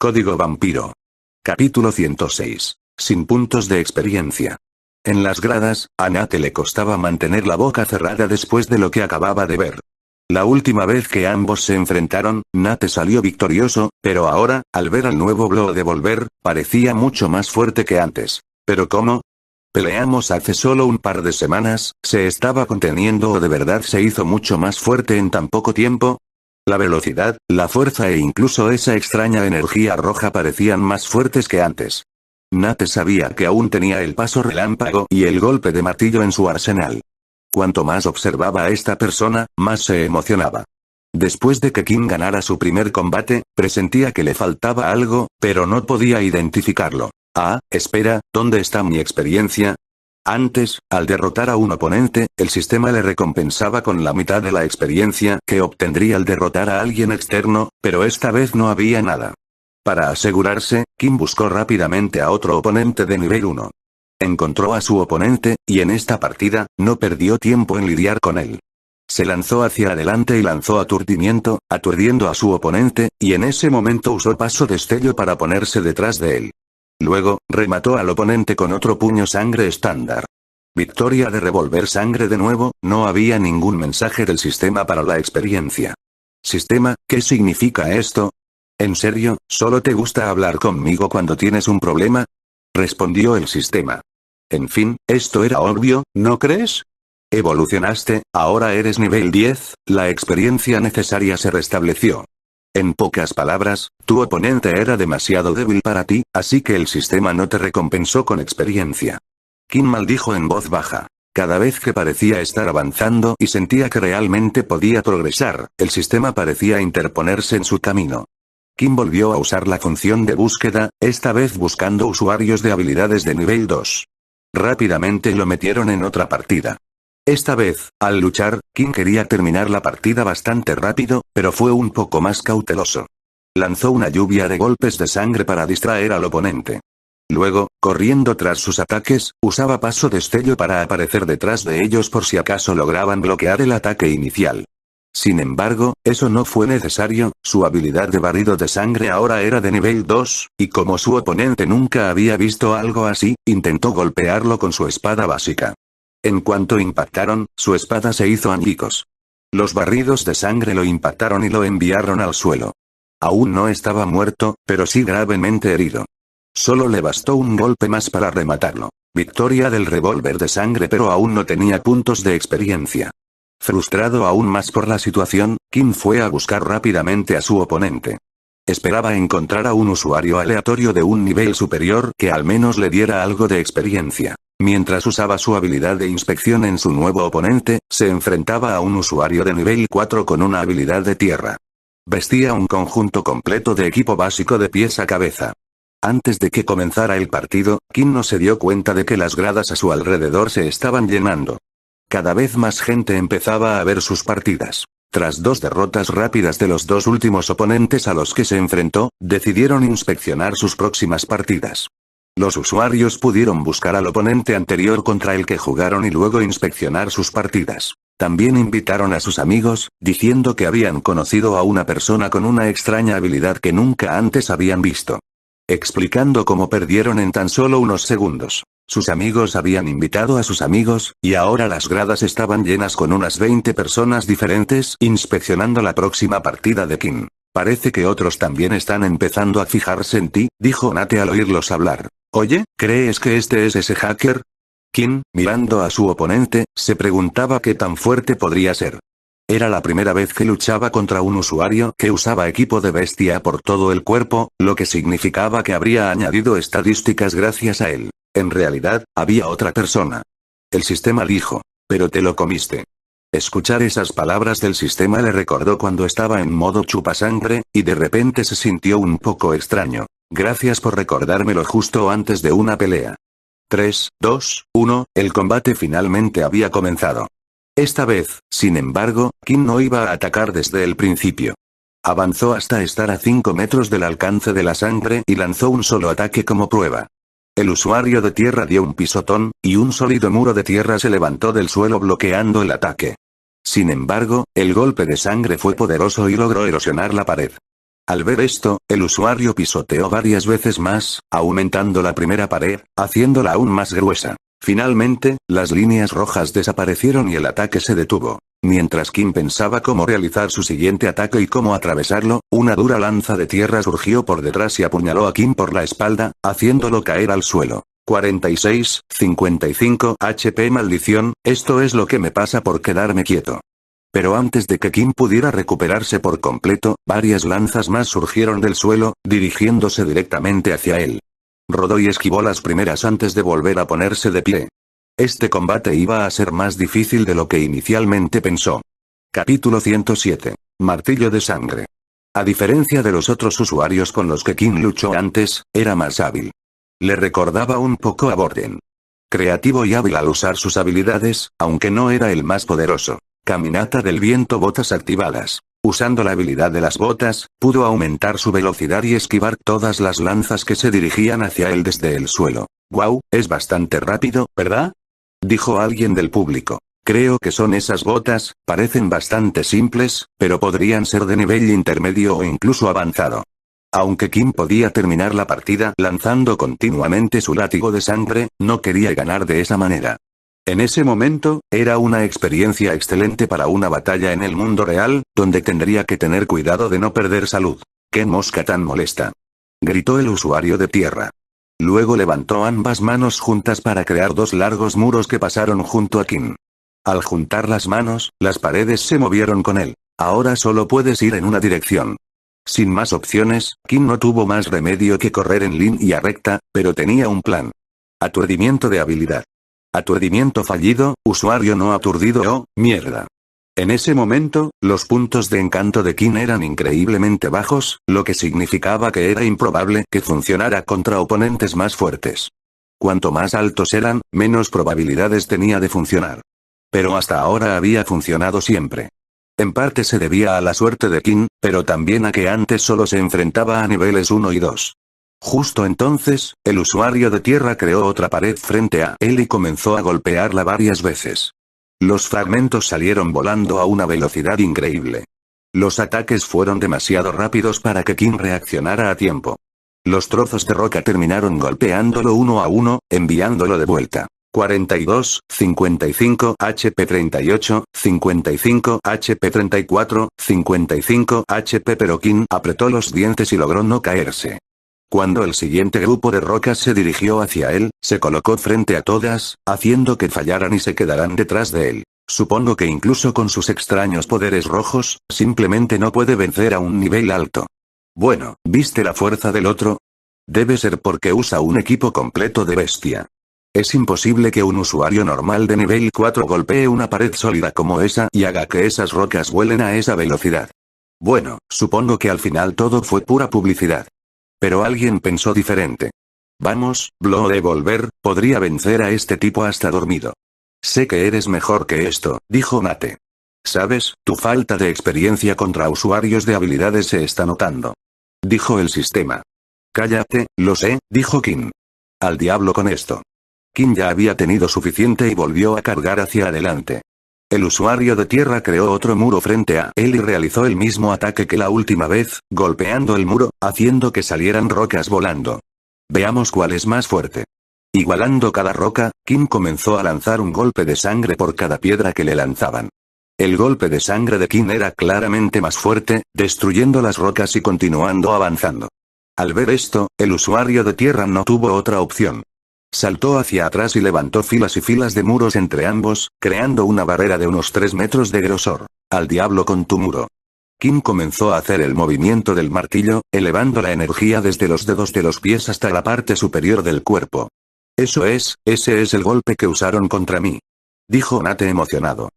Código Vampiro. Capítulo 106. Sin puntos de experiencia. En las gradas, a Nate le costaba mantener la boca cerrada después de lo que acababa de ver. La última vez que ambos se enfrentaron, Nate salió victorioso, pero ahora, al ver al nuevo Blood Devolver, parecía mucho más fuerte que antes. ¿Pero cómo? Peleamos hace solo un par de semanas, ¿se estaba conteniendo o de verdad se hizo mucho más fuerte en tan poco tiempo? La velocidad, la fuerza e incluso esa extraña energía roja parecían más fuertes que antes. Nate sabía que aún tenía el paso relámpago y el golpe de martillo en su arsenal. Cuanto más observaba a esta persona, más se emocionaba. Después de que Kim ganara su primer combate, presentía que le faltaba algo, pero no podía identificarlo. Ah, espera, ¿dónde está mi experiencia? Antes, al derrotar a un oponente, el sistema le recompensaba con la mitad de la experiencia que obtendría al derrotar a alguien externo, pero esta vez no había nada. Para asegurarse, Kim buscó rápidamente a otro oponente de nivel 1. Encontró a su oponente, y en esta partida, no perdió tiempo en lidiar con él. Se lanzó hacia adelante y lanzó aturdimiento, aturdiendo a su oponente, y en ese momento usó paso destello para ponerse detrás de él. Luego, remató al oponente con otro puño sangre estándar. Victoria de Revolver Sangre de nuevo, no había ningún mensaje del sistema para la experiencia. Sistema, ¿qué significa esto? ¿En serio, solo te gusta hablar conmigo cuando tienes un problema? Respondió el sistema. En fin, esto era obvio, ¿no crees? Evolucionaste, ahora eres nivel 10, la experiencia necesaria se restableció. En pocas palabras, tu oponente era demasiado débil para ti, así que el sistema no te recompensó con experiencia. Kim maldijo en voz baja. Cada vez que parecía estar avanzando y sentía que realmente podía progresar, el sistema parecía interponerse en su camino. Kim volvió a usar la función de búsqueda, esta vez buscando usuarios de habilidades de nivel 2. Rápidamente lo metieron en otra partida. Esta vez, al luchar, Kim quería terminar la partida bastante rápido, pero fue un poco más cauteloso. Lanzó una lluvia de golpes de sangre para distraer al oponente. Luego, corriendo tras sus ataques, usaba paso destello para aparecer detrás de ellos por si acaso lograban bloquear el ataque inicial. Sin embargo, eso no fue necesario, su habilidad de barrido de sangre ahora era de nivel 2, y como su oponente nunca había visto algo así, intentó golpearlo con su espada básica. En cuanto impactaron, su espada se hizo añicos. Los barridos de sangre lo impactaron y lo enviaron al suelo. Aún no estaba muerto, pero sí gravemente herido. Solo le bastó un golpe más para rematarlo. Victoria del revólver de sangre, pero aún no tenía puntos de experiencia. Frustrado aún más por la situación, Kim fue a buscar rápidamente a su oponente. Esperaba encontrar a un usuario aleatorio de un nivel superior que al menos le diera algo de experiencia. Mientras usaba su habilidad de inspección en su nuevo oponente, se enfrentaba a un usuario de nivel 4 con una habilidad de tierra. Vestía un conjunto completo de equipo básico de pies a cabeza. Antes de que comenzara el partido, Kim no se dio cuenta de que las gradas a su alrededor se estaban llenando. Cada vez más gente empezaba a ver sus partidas. Tras 2 derrotas rápidas de los 2 últimos oponentes a los que se enfrentó, decidieron inspeccionar sus próximas partidas. Los usuarios pudieron buscar al oponente anterior contra el que jugaron y luego inspeccionar sus partidas. También invitaron a sus amigos, diciendo que habían conocido a una persona con una extraña habilidad que nunca antes habían visto. Explicando cómo perdieron en tan solo unos segundos. Sus amigos habían invitado a sus amigos, y ahora las gradas estaban llenas con unas 20 personas diferentes inspeccionando la próxima partida de Kim. Parece que otros también están empezando a fijarse en ti, dijo Nate al oírlos hablar. Oye, ¿crees que este es ese hacker? Kim, mirando a su oponente, se preguntaba qué tan fuerte podría ser. Era la primera vez que luchaba contra un usuario que usaba equipo de bestia por todo el cuerpo, lo que significaba que habría añadido estadísticas gracias a él. En realidad, había otra persona. El sistema dijo. Pero te lo comiste. Escuchar esas palabras del sistema le recordó cuando estaba en modo chupasangre, y de repente se sintió un poco extraño. Gracias por recordármelo justo antes de una pelea. 3, 2, 1, el combate finalmente había comenzado. Esta vez, sin embargo, Kim no iba a atacar desde el principio. Avanzó hasta estar a 5 metros del alcance de la sangre y lanzó un solo ataque como prueba. El usuario de tierra dio un pisotón, y un sólido muro de tierra se levantó del suelo bloqueando el ataque. Sin embargo, el golpe de sangre fue poderoso y logró erosionar la pared. Al ver esto, el usuario pisoteó varias veces más, aumentando la primera pared, haciéndola aún más gruesa. Finalmente, las líneas rojas desaparecieron y el ataque se detuvo. Mientras Kim pensaba cómo realizar su siguiente ataque y cómo atravesarlo, una dura lanza de tierra surgió por detrás y apuñaló a Kim por la espalda, haciéndolo caer al suelo. 46, 55 HP. Maldición, esto es lo que me pasa por quedarme quieto. Pero antes de que Kim pudiera recuperarse por completo, varias lanzas más surgieron del suelo, dirigiéndose directamente hacia él. Rodó y esquivó las primeras antes de volver a ponerse de pie. Este combate iba a ser más difícil de lo que inicialmente pensó. Capítulo 107. Martillo de sangre. A diferencia de los otros usuarios con los que Kim luchó antes, era más hábil. Le recordaba un poco a Borden. Creativo y hábil al usar sus habilidades, aunque no era el más poderoso. Caminata del viento. Botas activadas. Usando la habilidad de las botas, pudo aumentar su velocidad y esquivar todas las lanzas que se dirigían hacia él desde el suelo. «Guau, es bastante rápido, ¿verdad?», dijo alguien del público. «Creo que son esas botas, parecen bastante simples, pero podrían ser de nivel intermedio o incluso avanzado». Aunque Kim podía terminar la partida lanzando continuamente su látigo de sangre, no quería ganar de esa manera. En ese momento, era una experiencia excelente para una batalla en el mundo real, donde tendría que tener cuidado de no perder salud. «¡Qué mosca tan molesta!», gritó el usuario de tierra. Luego levantó ambas manos juntas para crear dos largos muros que pasaron junto a Kim. Al juntar las manos, las paredes se movieron con él. «Ahora solo puedes ir en una dirección». Sin más opciones, Kim no tuvo más remedio que correr en línea recta, pero tenía un plan. Aturdimiento de habilidad. Aturdimiento fallido, usuario no aturdido. ¡Oh, mierda! En ese momento, los puntos de encanto de Kim eran increíblemente bajos, lo que significaba que era improbable que funcionara contra oponentes más fuertes. Cuanto más altos eran, menos probabilidades tenía de funcionar. Pero hasta ahora había funcionado siempre. En parte se debía a la suerte de Kim, pero también a que antes solo se enfrentaba a niveles 1 y 2. Justo entonces, el usuario de tierra creó otra pared frente a él y comenzó a golpearla varias veces. Los fragmentos salieron volando a una velocidad increíble. Los ataques fueron demasiado rápidos para que Kim reaccionara a tiempo. Los trozos de roca terminaron golpeándolo uno a uno, enviándolo de vuelta. 42, 55 HP 38, 55 HP 34, 55 HP. Pero Kim apretó los dientes y logró no caerse. Cuando el siguiente grupo de rocas se dirigió hacia él, se colocó frente a todas, haciendo que fallaran y se quedaran detrás de él. Supongo que incluso con sus extraños poderes rojos, simplemente no puede vencer a un nivel alto. Bueno, ¿viste la fuerza del otro? Debe ser porque usa un equipo completo de bestia. Es imposible que un usuario normal de nivel 4 golpee una pared sólida como esa y haga que esas rocas vuelen a esa velocidad. Bueno, supongo que al final todo fue pura publicidad. Pero alguien pensó diferente. Vamos, Blow Devolver, podría vencer a este tipo hasta dormido. Sé que eres mejor que esto, dijo Nate. Sabes, tu falta de experiencia contra usuarios de habilidades se está notando. Dijo el sistema. Cállate, lo sé, dijo Kim. Al diablo con esto. Kim ya había tenido suficiente y volvió a cargar hacia adelante. El usuario de tierra creó otro muro frente a él y realizó el mismo ataque que la última vez, golpeando el muro, haciendo que salieran rocas volando. Veamos cuál es más fuerte. Igualando cada roca, Kim comenzó a lanzar un golpe de sangre por cada piedra que le lanzaban. El golpe de sangre de Kim era claramente más fuerte, destruyendo las rocas y continuando avanzando. Al ver esto, el usuario de tierra no tuvo otra opción. Saltó hacia atrás y levantó filas y filas de muros entre ambos, creando una barrera de unos 3 metros de grosor. Al diablo con tu muro. Kim comenzó a hacer el movimiento del martillo, elevando la energía desde los dedos de los pies hasta la parte superior del cuerpo. Ese es el golpe que usaron contra mí. Dijo Nate emocionado.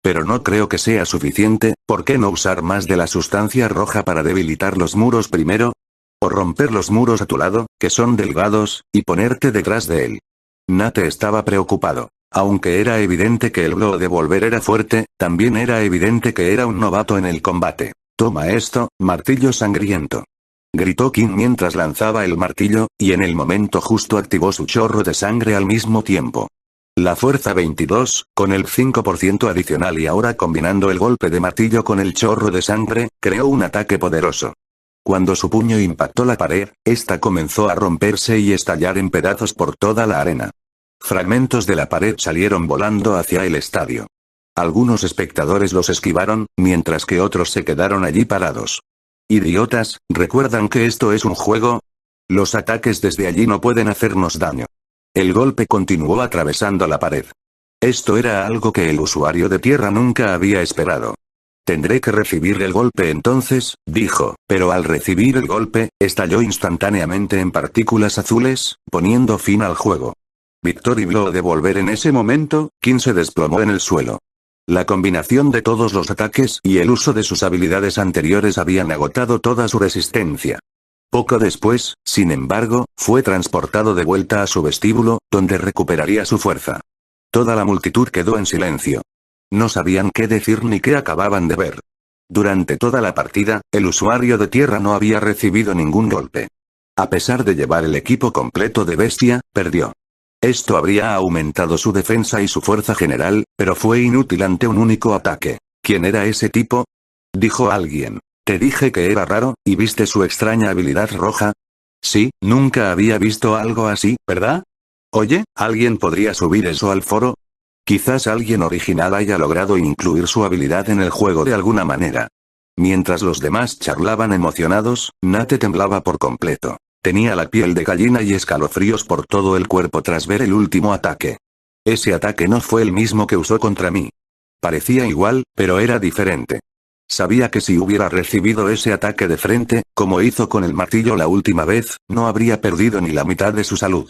Pero no creo que sea suficiente, ¿por qué no usar más de la sustancia roja para debilitar los muros primero? O romper los muros a tu lado, que son delgados, y ponerte detrás de él. Nate estaba preocupado. Aunque era evidente que el Blow Devolver era fuerte, también era evidente que era un novato en el combate. Toma esto, martillo sangriento. Gritó Kim mientras lanzaba el martillo, y en el momento justo activó su chorro de sangre al mismo tiempo. La fuerza 22, con el 5% adicional y ahora combinando el golpe de martillo con el chorro de sangre, creó un ataque poderoso. Cuando su puño impactó la pared, esta comenzó a romperse y estallar en pedazos por toda la arena. Fragmentos de la pared salieron volando hacia el estadio. Algunos espectadores los esquivaron, mientras que otros se quedaron allí parados. Idiotas, ¿recuerdan que esto es un juego? Los ataques desde allí no pueden hacernos daño. El golpe continuó atravesando la pared. Esto era algo que el usuario de tierra nunca había esperado. Tendré que recibir el golpe entonces, dijo, pero al recibir el golpe, estalló instantáneamente en partículas azules, poniendo fin al juego. Victory Blow de volver en ese momento, King se desplomó en el suelo. La combinación de todos los ataques y el uso de sus habilidades anteriores habían agotado toda su resistencia. Poco después, sin embargo, fue transportado de vuelta a su vestíbulo, donde recuperaría su fuerza. Toda la multitud quedó en silencio. No sabían qué decir ni qué acababan de ver. Durante toda la partida, el usuario de tierra no había recibido ningún golpe. A pesar de llevar el equipo completo de bestia, perdió. Esto habría aumentado su defensa y su fuerza general, pero fue inútil ante un único ataque. ¿Quién era ese tipo? Dijo alguien. Te dije que era raro, ¿y viste su extraña habilidad roja? Sí, nunca había visto algo así, ¿verdad? Oye, ¿alguien podría subir eso al foro? Quizás alguien original haya logrado incluir su habilidad en el juego de alguna manera. Mientras los demás charlaban emocionados, Nate temblaba por completo. Tenía la piel de gallina y escalofríos por todo el cuerpo tras ver el último ataque. Ese ataque no fue el mismo que usó contra mí. Parecía igual, pero era diferente. Sabía que si hubiera recibido ese ataque de frente, como hizo con el martillo la última vez, no habría perdido ni la mitad de su salud.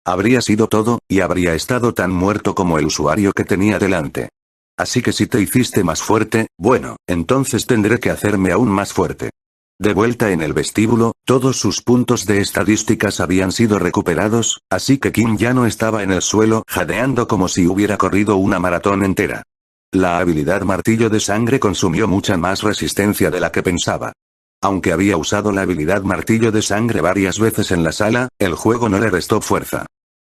Habría sido todo, y habría estado tan muerto como el usuario que tenía delante. Así que si te hiciste más fuerte, bueno, entonces tendré que hacerme aún más fuerte. De vuelta en el vestíbulo, todos sus puntos de estadísticas habían sido recuperados, así que Kim ya no estaba en el suelo jadeando como si hubiera corrido una maratón entera. La habilidad martillo de sangre consumió mucha más resistencia de la que pensaba. Aunque había usado la habilidad martillo de sangre varias veces en la sala, el juego no le restó fuerza.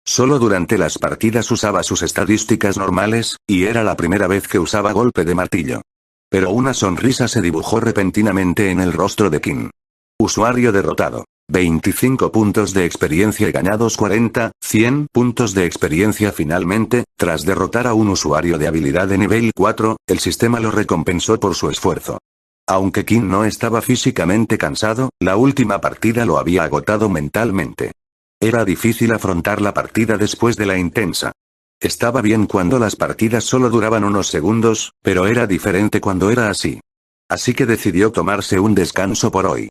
Solo durante las partidas usaba sus estadísticas normales, y era la primera vez que usaba golpe de martillo. Pero una sonrisa se dibujó repentinamente en el rostro de Kim. Usuario derrotado. 25 puntos de experiencia y ganados 40, 100 puntos de experiencia finalmente, tras derrotar a un usuario de habilidad de nivel 4, el sistema lo recompensó por su esfuerzo. Aunque Kim no estaba físicamente cansado, la última partida lo había agotado mentalmente. Era difícil afrontar la partida después de la intensa. Estaba bien cuando las partidas solo duraban unos segundos, pero era diferente cuando era así. Así que decidió tomarse un descanso por hoy.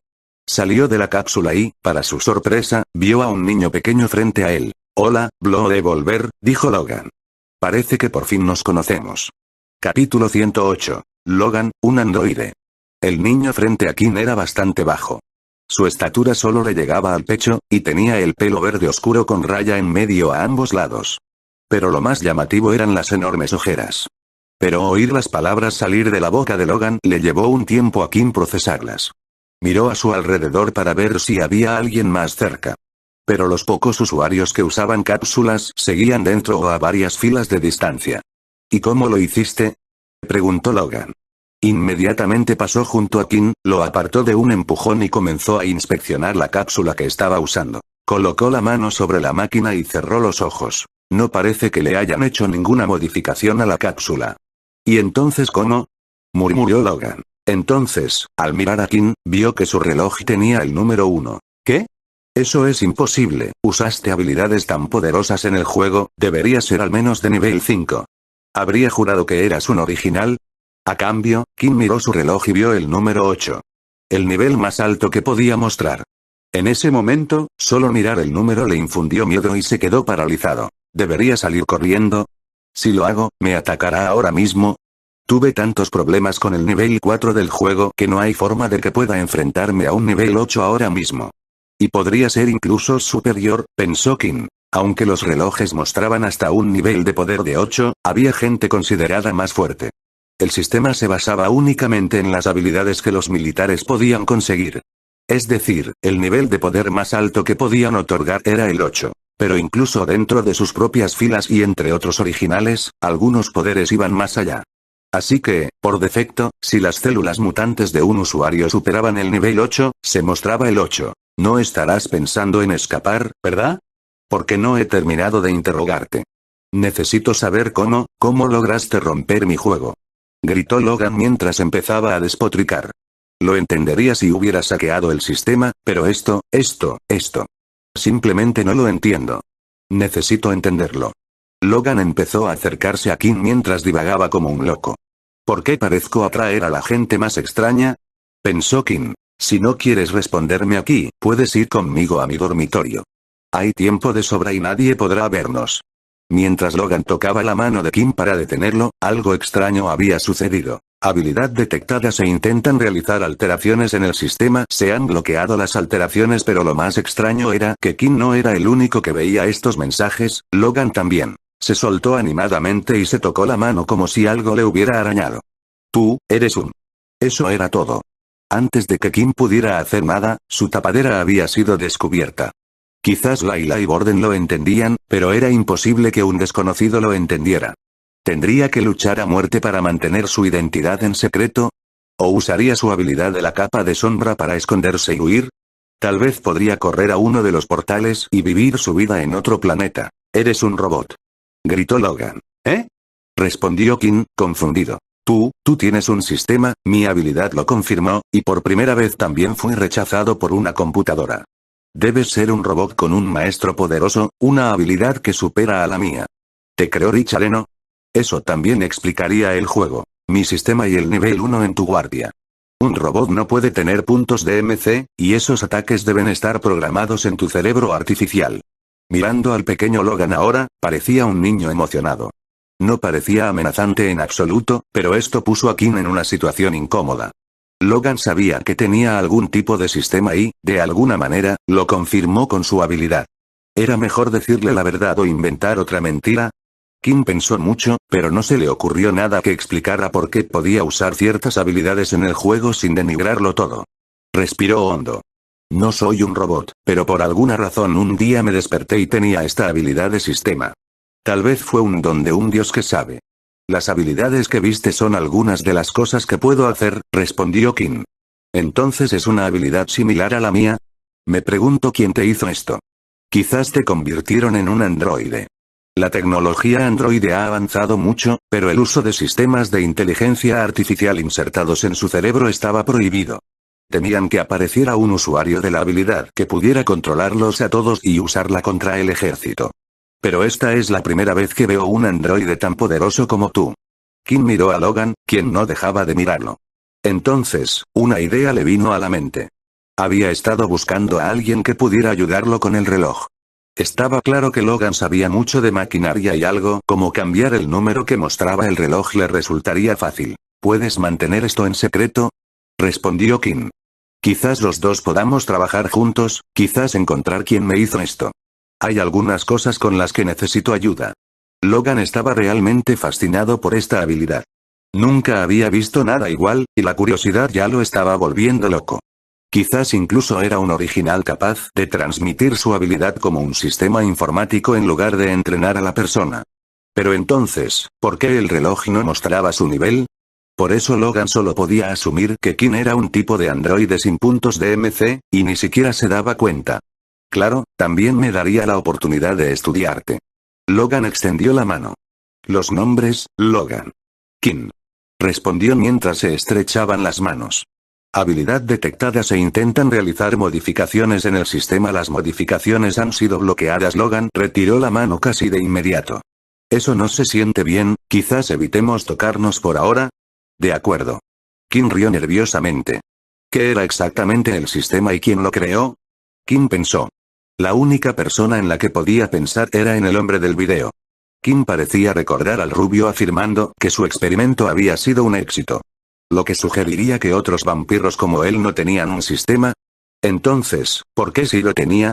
Salió de la cápsula y, para su sorpresa, vio a un niño pequeño frente a él. Hola, Blow de volver, dijo Logan. Parece que por fin nos conocemos. Capítulo 108. Logan, un androide. El niño frente a Kim era bastante bajo. Su estatura solo le llegaba al pecho, y tenía el pelo verde oscuro con raya en medio a ambos lados. Pero lo más llamativo eran las enormes ojeras. Pero oír las palabras salir de la boca de Logan le llevó un tiempo a Kim procesarlas. Miró a su alrededor para ver si había alguien más cerca. Pero los pocos usuarios que usaban cápsulas seguían dentro o a varias filas de distancia. ¿Y cómo lo hiciste? Preguntó Logan. Inmediatamente pasó junto a Kim, lo apartó de un empujón y comenzó a inspeccionar la cápsula que estaba usando. Colocó la mano sobre la máquina y cerró los ojos. No parece que le hayan hecho ninguna modificación a la cápsula. ¿Y entonces cómo? Murmuró Logan. Entonces, al mirar a Kim, vio que su reloj tenía el número 1. ¿Qué? Eso es imposible, usaste habilidades tan poderosas en el juego, debería ser al menos de nivel 5. Habría jurado que eras un original. A cambio, Kim miró su reloj y vio el número 8. El nivel más alto que podía mostrar. En ese momento, solo mirar el número le infundió miedo y se quedó paralizado. ¿Debería salir corriendo? Si lo hago, ¿me atacará ahora mismo? Tuve tantos problemas con el nivel 4 del juego que no hay forma de que pueda enfrentarme a un nivel 8 ahora mismo. Y podría ser incluso superior, pensó Kim. Aunque los relojes mostraban hasta un nivel de poder de 8, había gente considerada más fuerte. El sistema se basaba únicamente en las habilidades que los militares podían conseguir. Es decir, el nivel de poder más alto que podían otorgar era el 8. Pero incluso dentro de sus propias filas y entre otros originales, algunos poderes iban más allá. Así que, por defecto, si las células mutantes de un usuario superaban el nivel 8, se mostraba el 8. No estarás pensando en escapar, ¿verdad? Porque no he terminado de interrogarte. Necesito saber cómo lograste romper mi juego. Gritó Logan mientras empezaba a despotricar. Lo entendería si hubiera hackeado el sistema, pero esto. Simplemente no lo entiendo. Necesito entenderlo. Logan empezó a acercarse a Kim mientras divagaba como un loco. ¿Por qué parezco atraer a la gente más extraña? Pensó Kim. Si no quieres responderme aquí, puedes ir conmigo a mi dormitorio. Hay tiempo de sobra y nadie podrá vernos. Mientras Logan tocaba la mano de Kim para detenerlo, algo extraño había sucedido. Habilidad detectada. Se intentan realizar alteraciones en el sistema. Se han bloqueado las alteraciones, pero lo más extraño era que Kim no era el único que veía estos mensajes, Logan también. Se soltó animadamente y se tocó la mano como si algo le hubiera arañado. Tú, eres un... Eso era todo. Antes de que Kim pudiera hacer nada, su tapadera había sido descubierta. Quizás Layla y Borden lo entendían, pero era imposible que un desconocido lo entendiera. ¿Tendría que luchar a muerte para mantener su identidad en secreto? ¿O usaría su habilidad de la capa de sombra para esconderse y huir? Tal vez podría correr a uno de los portales y vivir su vida en otro planeta. Eres un robot. Gritó Logan. ¿Eh? Respondió Kim, confundido. Tú tienes un sistema, mi habilidad lo confirmó, y por primera vez también fui rechazado por una computadora. Debes ser un robot con un maestro poderoso, una habilidad que supera a la mía. ¿Te creó Richareno? Eso también explicaría el juego. Mi sistema y el nivel 1 en tu guardia. Un robot no puede tener puntos de MC, y esos ataques deben estar programados en tu cerebro artificial. Mirando al pequeño Logan ahora, parecía un niño emocionado. No parecía amenazante en absoluto, pero esto puso a Kim en una situación incómoda. Logan sabía que tenía algún tipo de sistema y, de alguna manera, lo confirmó con su habilidad. ¿Era mejor decirle la verdad o inventar otra mentira? Kim pensó mucho, pero no se le ocurrió nada que explicara por qué podía usar ciertas habilidades en el juego sin denigrarlo todo. Respiró hondo. No soy un robot, pero por alguna razón un día me desperté y tenía esta habilidad de sistema. Tal vez fue un don de un dios que sabe. Las habilidades que viste son algunas de las cosas que puedo hacer, respondió Kim. ¿Entonces es una habilidad similar a la mía? Me pregunto quién te hizo esto. Quizás te convirtieron en un androide. La tecnología androide ha avanzado mucho, pero el uso de sistemas de inteligencia artificial insertados en su cerebro estaba prohibido. Temían que apareciera un usuario de la habilidad que pudiera controlarlos a todos y usarla contra el ejército. Pero esta es la primera vez que veo un androide tan poderoso como tú. Kim miró a Logan, quien no dejaba de mirarlo. Entonces, una idea le vino a la mente. Había estado buscando a alguien que pudiera ayudarlo con el reloj. Estaba claro que Logan sabía mucho de maquinaria y algo como cambiar el número que mostraba el reloj le resultaría fácil. ¿Puedes mantener esto en secreto? Respondió Kim. Quizás los dos podamos trabajar juntos, quizás encontrar quién me hizo esto. Hay algunas cosas con las que necesito ayuda. Logan estaba realmente fascinado por esta habilidad. Nunca había visto nada igual, y la curiosidad ya lo estaba volviendo loco. Quizás incluso era un original capaz de transmitir su habilidad como un sistema informático en lugar de entrenar a la persona. Pero entonces, ¿por qué el reloj no mostraba su nivel? Por eso Logan solo podía asumir que Kim era un tipo de androide sin puntos de MC, y ni siquiera se daba cuenta. Claro, también me daría la oportunidad de estudiarte. Logan extendió la mano. Los nombres, Logan. Kim. Respondió mientras se estrechaban las manos. Habilidad detectada. Se intentan realizar modificaciones en el sistema. Las modificaciones han sido bloqueadas. Logan retiró la mano casi de inmediato. Eso no se siente bien, quizás evitemos tocarnos por ahora. De acuerdo. Kim rió nerviosamente. ¿Qué era exactamente el sistema y quién lo creó? Kim pensó. La única persona en la que podía pensar era en el hombre del video. Kim parecía recordar al rubio afirmando que su experimento había sido un éxito. Lo que sugeriría que otros vampiros como él no tenían un sistema. Entonces, ¿por qué sí lo tenía?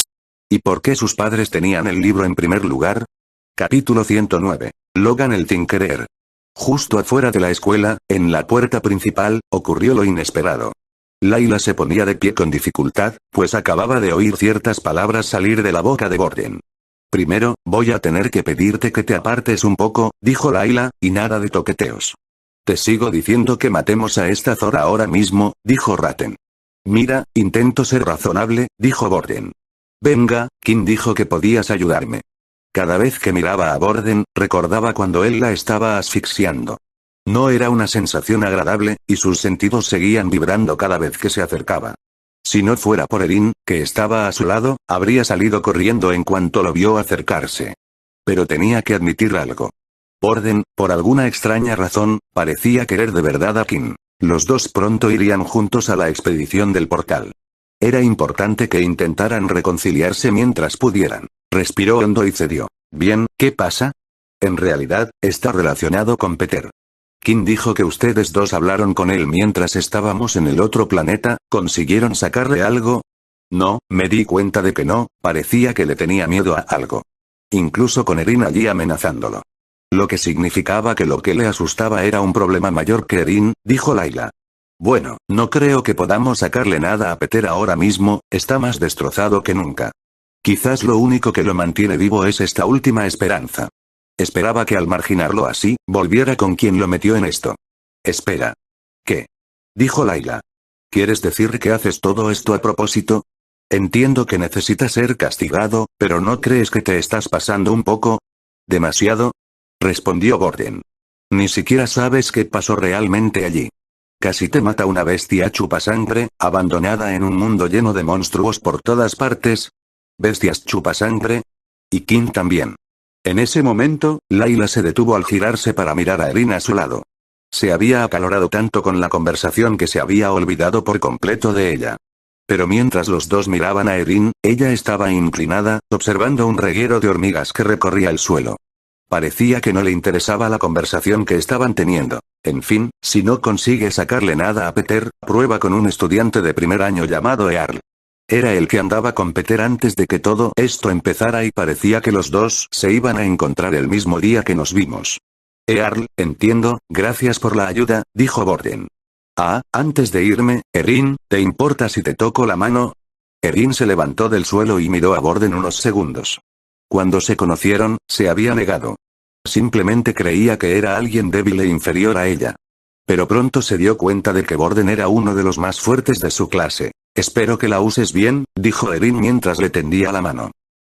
¿Y por qué sus padres tenían el libro en primer lugar? Capítulo 109. Logan el Tinkerer. Justo afuera de la escuela, en la puerta principal, ocurrió lo inesperado. Layla se ponía de pie con dificultad, pues acababa de oír ciertas palabras salir de la boca de Borden. Primero, voy a tener que pedirte que te apartes un poco, dijo Layla, y nada de toqueteos. Te sigo diciendo que matemos a esta Zora ahora mismo, dijo Ratten. Mira, intento ser razonable, dijo Borden. Venga, King dijo que podías ayudarme. Cada vez que miraba a Borden, recordaba cuando él la estaba asfixiando. No era una sensación agradable, y sus sentidos seguían vibrando cada vez que se acercaba. Si no fuera por Erin, que estaba a su lado, habría salido corriendo en cuanto lo vio acercarse. Pero tenía que admitir algo. Borden, por alguna extraña razón, parecía querer de verdad a King. Los dos pronto irían juntos a la expedición del portal. Era importante que intentaran reconciliarse mientras pudieran. Respiró hondo y cedió. Bien, ¿qué pasa? En realidad, está relacionado con Peter. King dijo que ustedes dos hablaron con él mientras estábamos en el otro planeta, ¿consiguieron sacarle algo? No, me di cuenta de que no, parecía que le tenía miedo a algo. Incluso con Erin allí amenazándolo. Lo que significaba que lo que le asustaba era un problema mayor que Erin, dijo Layla. Bueno, no creo que podamos sacarle nada a Peter ahora mismo, está más destrozado que nunca. Quizás lo único que lo mantiene vivo es esta última esperanza. Esperaba que al marginarlo así, volviera con quien lo metió en esto. Espera. ¿Qué? Dijo Layla. ¿Quieres decir que haces todo esto a propósito? Entiendo que necesitas ser castigado, pero ¿no crees que te estás pasando un poco? ¿Demasiado? Respondió Borden. Ni siquiera sabes qué pasó realmente allí. Casi te mata una bestia chupasangre, abandonada en un mundo lleno de monstruos por todas partes. ¿Bestias chupasangre? Y King también. En ese momento, Layla se detuvo al girarse para mirar a Erin a su lado. Se había acalorado tanto con la conversación que se había olvidado por completo de ella. Pero mientras los dos miraban a Erin, ella estaba inclinada, observando un reguero de hormigas que recorría el suelo. Parecía que no le interesaba la conversación que estaban teniendo. En fin, si no consigue sacarle nada a Peter, prueba con un estudiante de primer año llamado Earl. Era el que andaba con Peter antes de que todo esto empezara y parecía que los dos se iban a encontrar el mismo día que nos vimos. Earl, entiendo, gracias por la ayuda, dijo Borden. Ah, antes de irme, Erin, ¿te importa si te toco la mano? Erin se levantó del suelo y miró a Borden unos segundos. Cuando se conocieron, se había negado. Simplemente creía que era alguien débil e inferior a ella. Pero pronto se dio cuenta de que Borden era uno de los más fuertes de su clase. Espero que la uses bien, dijo Erin mientras le tendía la mano.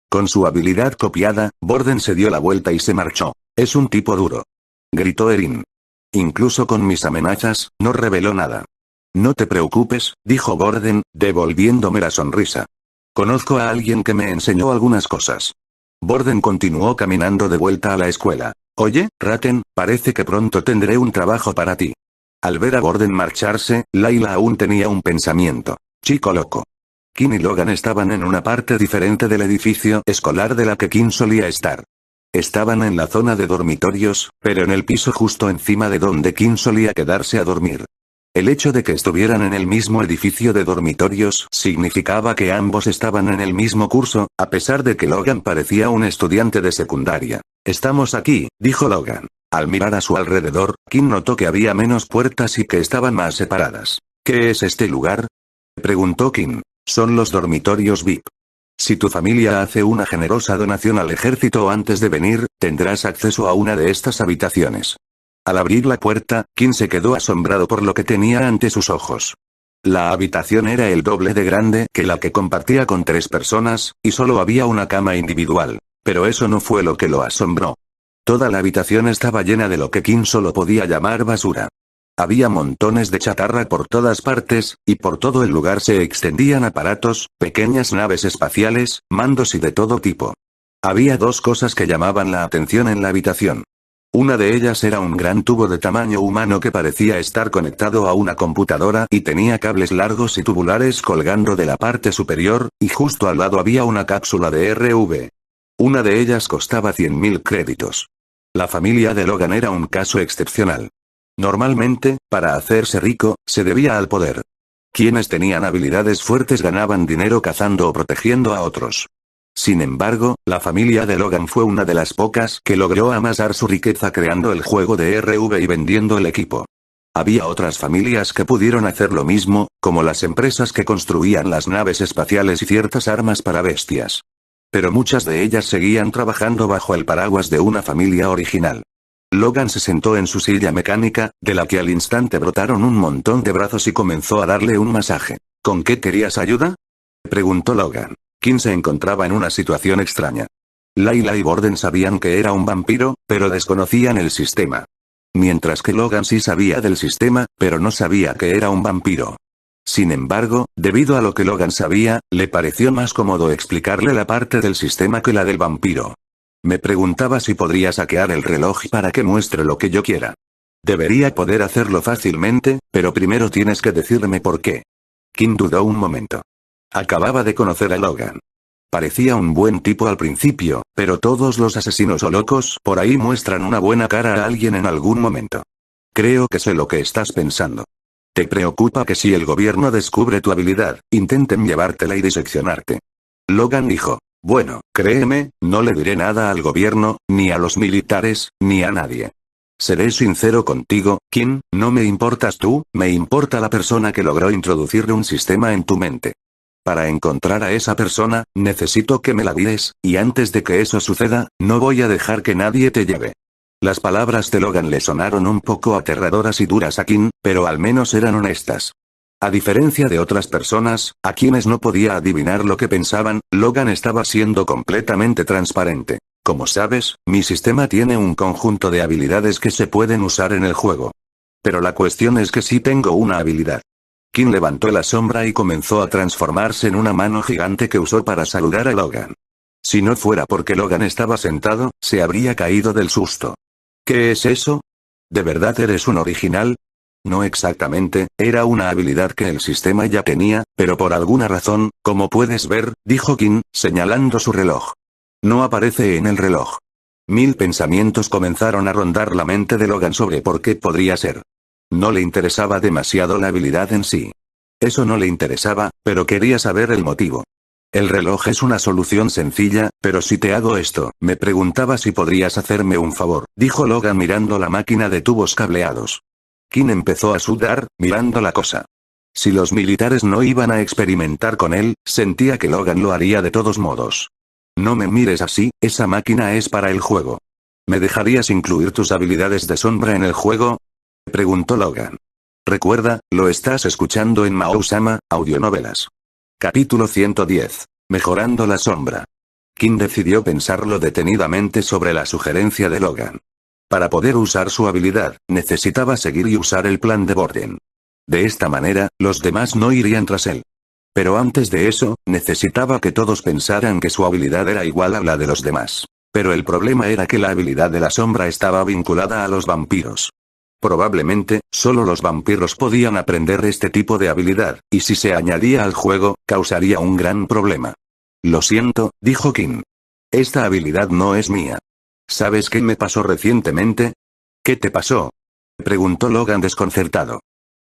Con su habilidad copiada, Borden se dio la vuelta y se marchó. Es un tipo duro. Gritó Erin. Incluso con mis amenazas, no reveló nada. No te preocupes, dijo Borden, devolviéndome la sonrisa. Conozco a alguien que me enseñó algunas cosas. Borden continuó caminando de vuelta a la escuela. Oye, Ratten, parece que pronto tendré un trabajo para ti. Al ver a Borden marcharse, Layla aún tenía un pensamiento. Chico loco. King y Logan estaban en una parte diferente del edificio escolar de la que King solía estar. Estaban en la zona de dormitorios, pero en el piso justo encima de donde King solía quedarse a dormir. El hecho de que estuvieran en el mismo edificio de dormitorios significaba que ambos estaban en el mismo curso, a pesar de que Logan parecía un estudiante de secundaria. Estamos aquí, dijo Logan. Al mirar a su alrededor, King notó que había menos puertas y que estaban más separadas. ¿Qué es este lugar? Preguntó King. Son los dormitorios VIP. Si tu familia hace una generosa donación al ejército antes de venir, tendrás acceso a una de estas habitaciones. Al abrir la puerta, King se quedó asombrado por lo que tenía ante sus ojos. La habitación era el doble de grande que la que compartía con 3 personas, y solo había una cama individual. Pero eso no fue lo que lo asombró. Toda la habitación estaba llena de lo que King solo podía llamar basura. Había montones de chatarra por todas partes, y por todo el lugar se extendían aparatos, pequeñas naves espaciales, mandos y de todo tipo. Había 2 cosas que llamaban la atención en la habitación. Una de ellas era un gran tubo de tamaño humano que parecía estar conectado a una computadora y tenía cables largos y tubulares colgando de la parte superior, y justo al lado había una cápsula de RV. Una de ellas costaba 100.000 créditos. La familia de Logan era un caso excepcional. Normalmente, para hacerse rico, se debía al poder. Quienes tenían habilidades fuertes ganaban dinero cazando o protegiendo a otros. Sin embargo, la familia de Logan fue una de las pocas que logró amasar su riqueza creando el juego de RV y vendiendo el equipo. Había otras familias que pudieron hacer lo mismo, como las empresas que construían las naves espaciales y ciertas armas para bestias. Pero muchas de ellas seguían trabajando bajo el paraguas de una familia original. Logan se sentó en su silla mecánica, de la que al instante brotaron un montón de brazos y comenzó a darle un masaje. ¿Con qué querías ayuda?, preguntó Logan. Kim se encontraba en una situación extraña. Layla y Borden sabían que era un vampiro, pero desconocían el sistema. Mientras que Logan sí sabía del sistema, pero no sabía que era un vampiro. Sin embargo, debido a lo que Logan sabía, le pareció más cómodo explicarle la parte del sistema que la del vampiro. Me preguntaba si podría hackear el reloj para que muestre lo que yo quiera. Debería poder hacerlo fácilmente, pero primero tienes que decirme por qué. Kim dudó un momento. Acababa de conocer a Logan. Parecía un buen tipo al principio, pero todos los asesinos o locos por ahí muestran una buena cara a alguien en algún momento. Creo que sé lo que estás pensando. ¿Te preocupa que si el gobierno descubre tu habilidad, intenten llevártela y diseccionarte? Logan dijo. Bueno, créeme, no le diré nada al gobierno, ni a los militares, ni a nadie. Seré sincero contigo, Kim, no me importas tú, me importa la persona que logró introducirle un sistema en tu mente. Para encontrar a esa persona, necesito que me la guíes, y antes de que eso suceda, no voy a dejar que nadie te lleve. Las palabras de Logan le sonaron un poco aterradoras y duras a Kim, pero al menos eran honestas. A diferencia de otras personas, a quienes no podía adivinar lo que pensaban, Logan estaba siendo completamente transparente. Como sabes, mi sistema tiene un conjunto de habilidades que se pueden usar en el juego. Pero la cuestión es que sí tengo una habilidad. Kim levantó la sombra y comenzó a transformarse en una mano gigante que usó para saludar a Logan. Si no fuera porque Logan estaba sentado, se habría caído del susto. ¿Qué es eso? ¿De verdad eres un original? No exactamente, era una habilidad que el sistema ya tenía, pero por alguna razón, como puedes ver, dijo Kim, señalando su reloj. No aparece en el reloj. 1000 pensamientos comenzaron a rondar la mente de Logan sobre por qué podría ser. No le interesaba demasiado la habilidad en sí. Eso no le interesaba, pero quería saber el motivo. El reloj es una solución sencilla, pero si te hago esto, me preguntaba si podrías hacerme un favor, dijo Logan mirando la máquina de tubos cableados. Kim empezó a sudar, mirando la cosa. Si los militares no iban a experimentar con él, sentía que Logan lo haría de todos modos. No me mires así, esa máquina es para el juego. ¿Me dejarías incluir tus habilidades de sombra en el juego?, preguntó Logan. Recuerda, lo estás escuchando en Mao-sama, audionovelas. Capítulo 110. Mejorando la sombra. Kim decidió pensarlo detenidamente sobre la sugerencia de Logan. Para poder usar su habilidad, necesitaba seguir y usar el plan de Borden. De esta manera, los demás no irían tras él. Pero antes de eso, necesitaba que todos pensaran que su habilidad era igual a la de los demás. Pero el problema era que la habilidad de la sombra estaba vinculada a los vampiros. Probablemente, solo los vampiros podían aprender este tipo de habilidad, y si se añadía al juego, causaría un gran problema. Lo siento, dijo Kim. Esta habilidad no es mía. ¿Sabes qué me pasó recientemente? ¿Qué te pasó?, preguntó Logan desconcertado.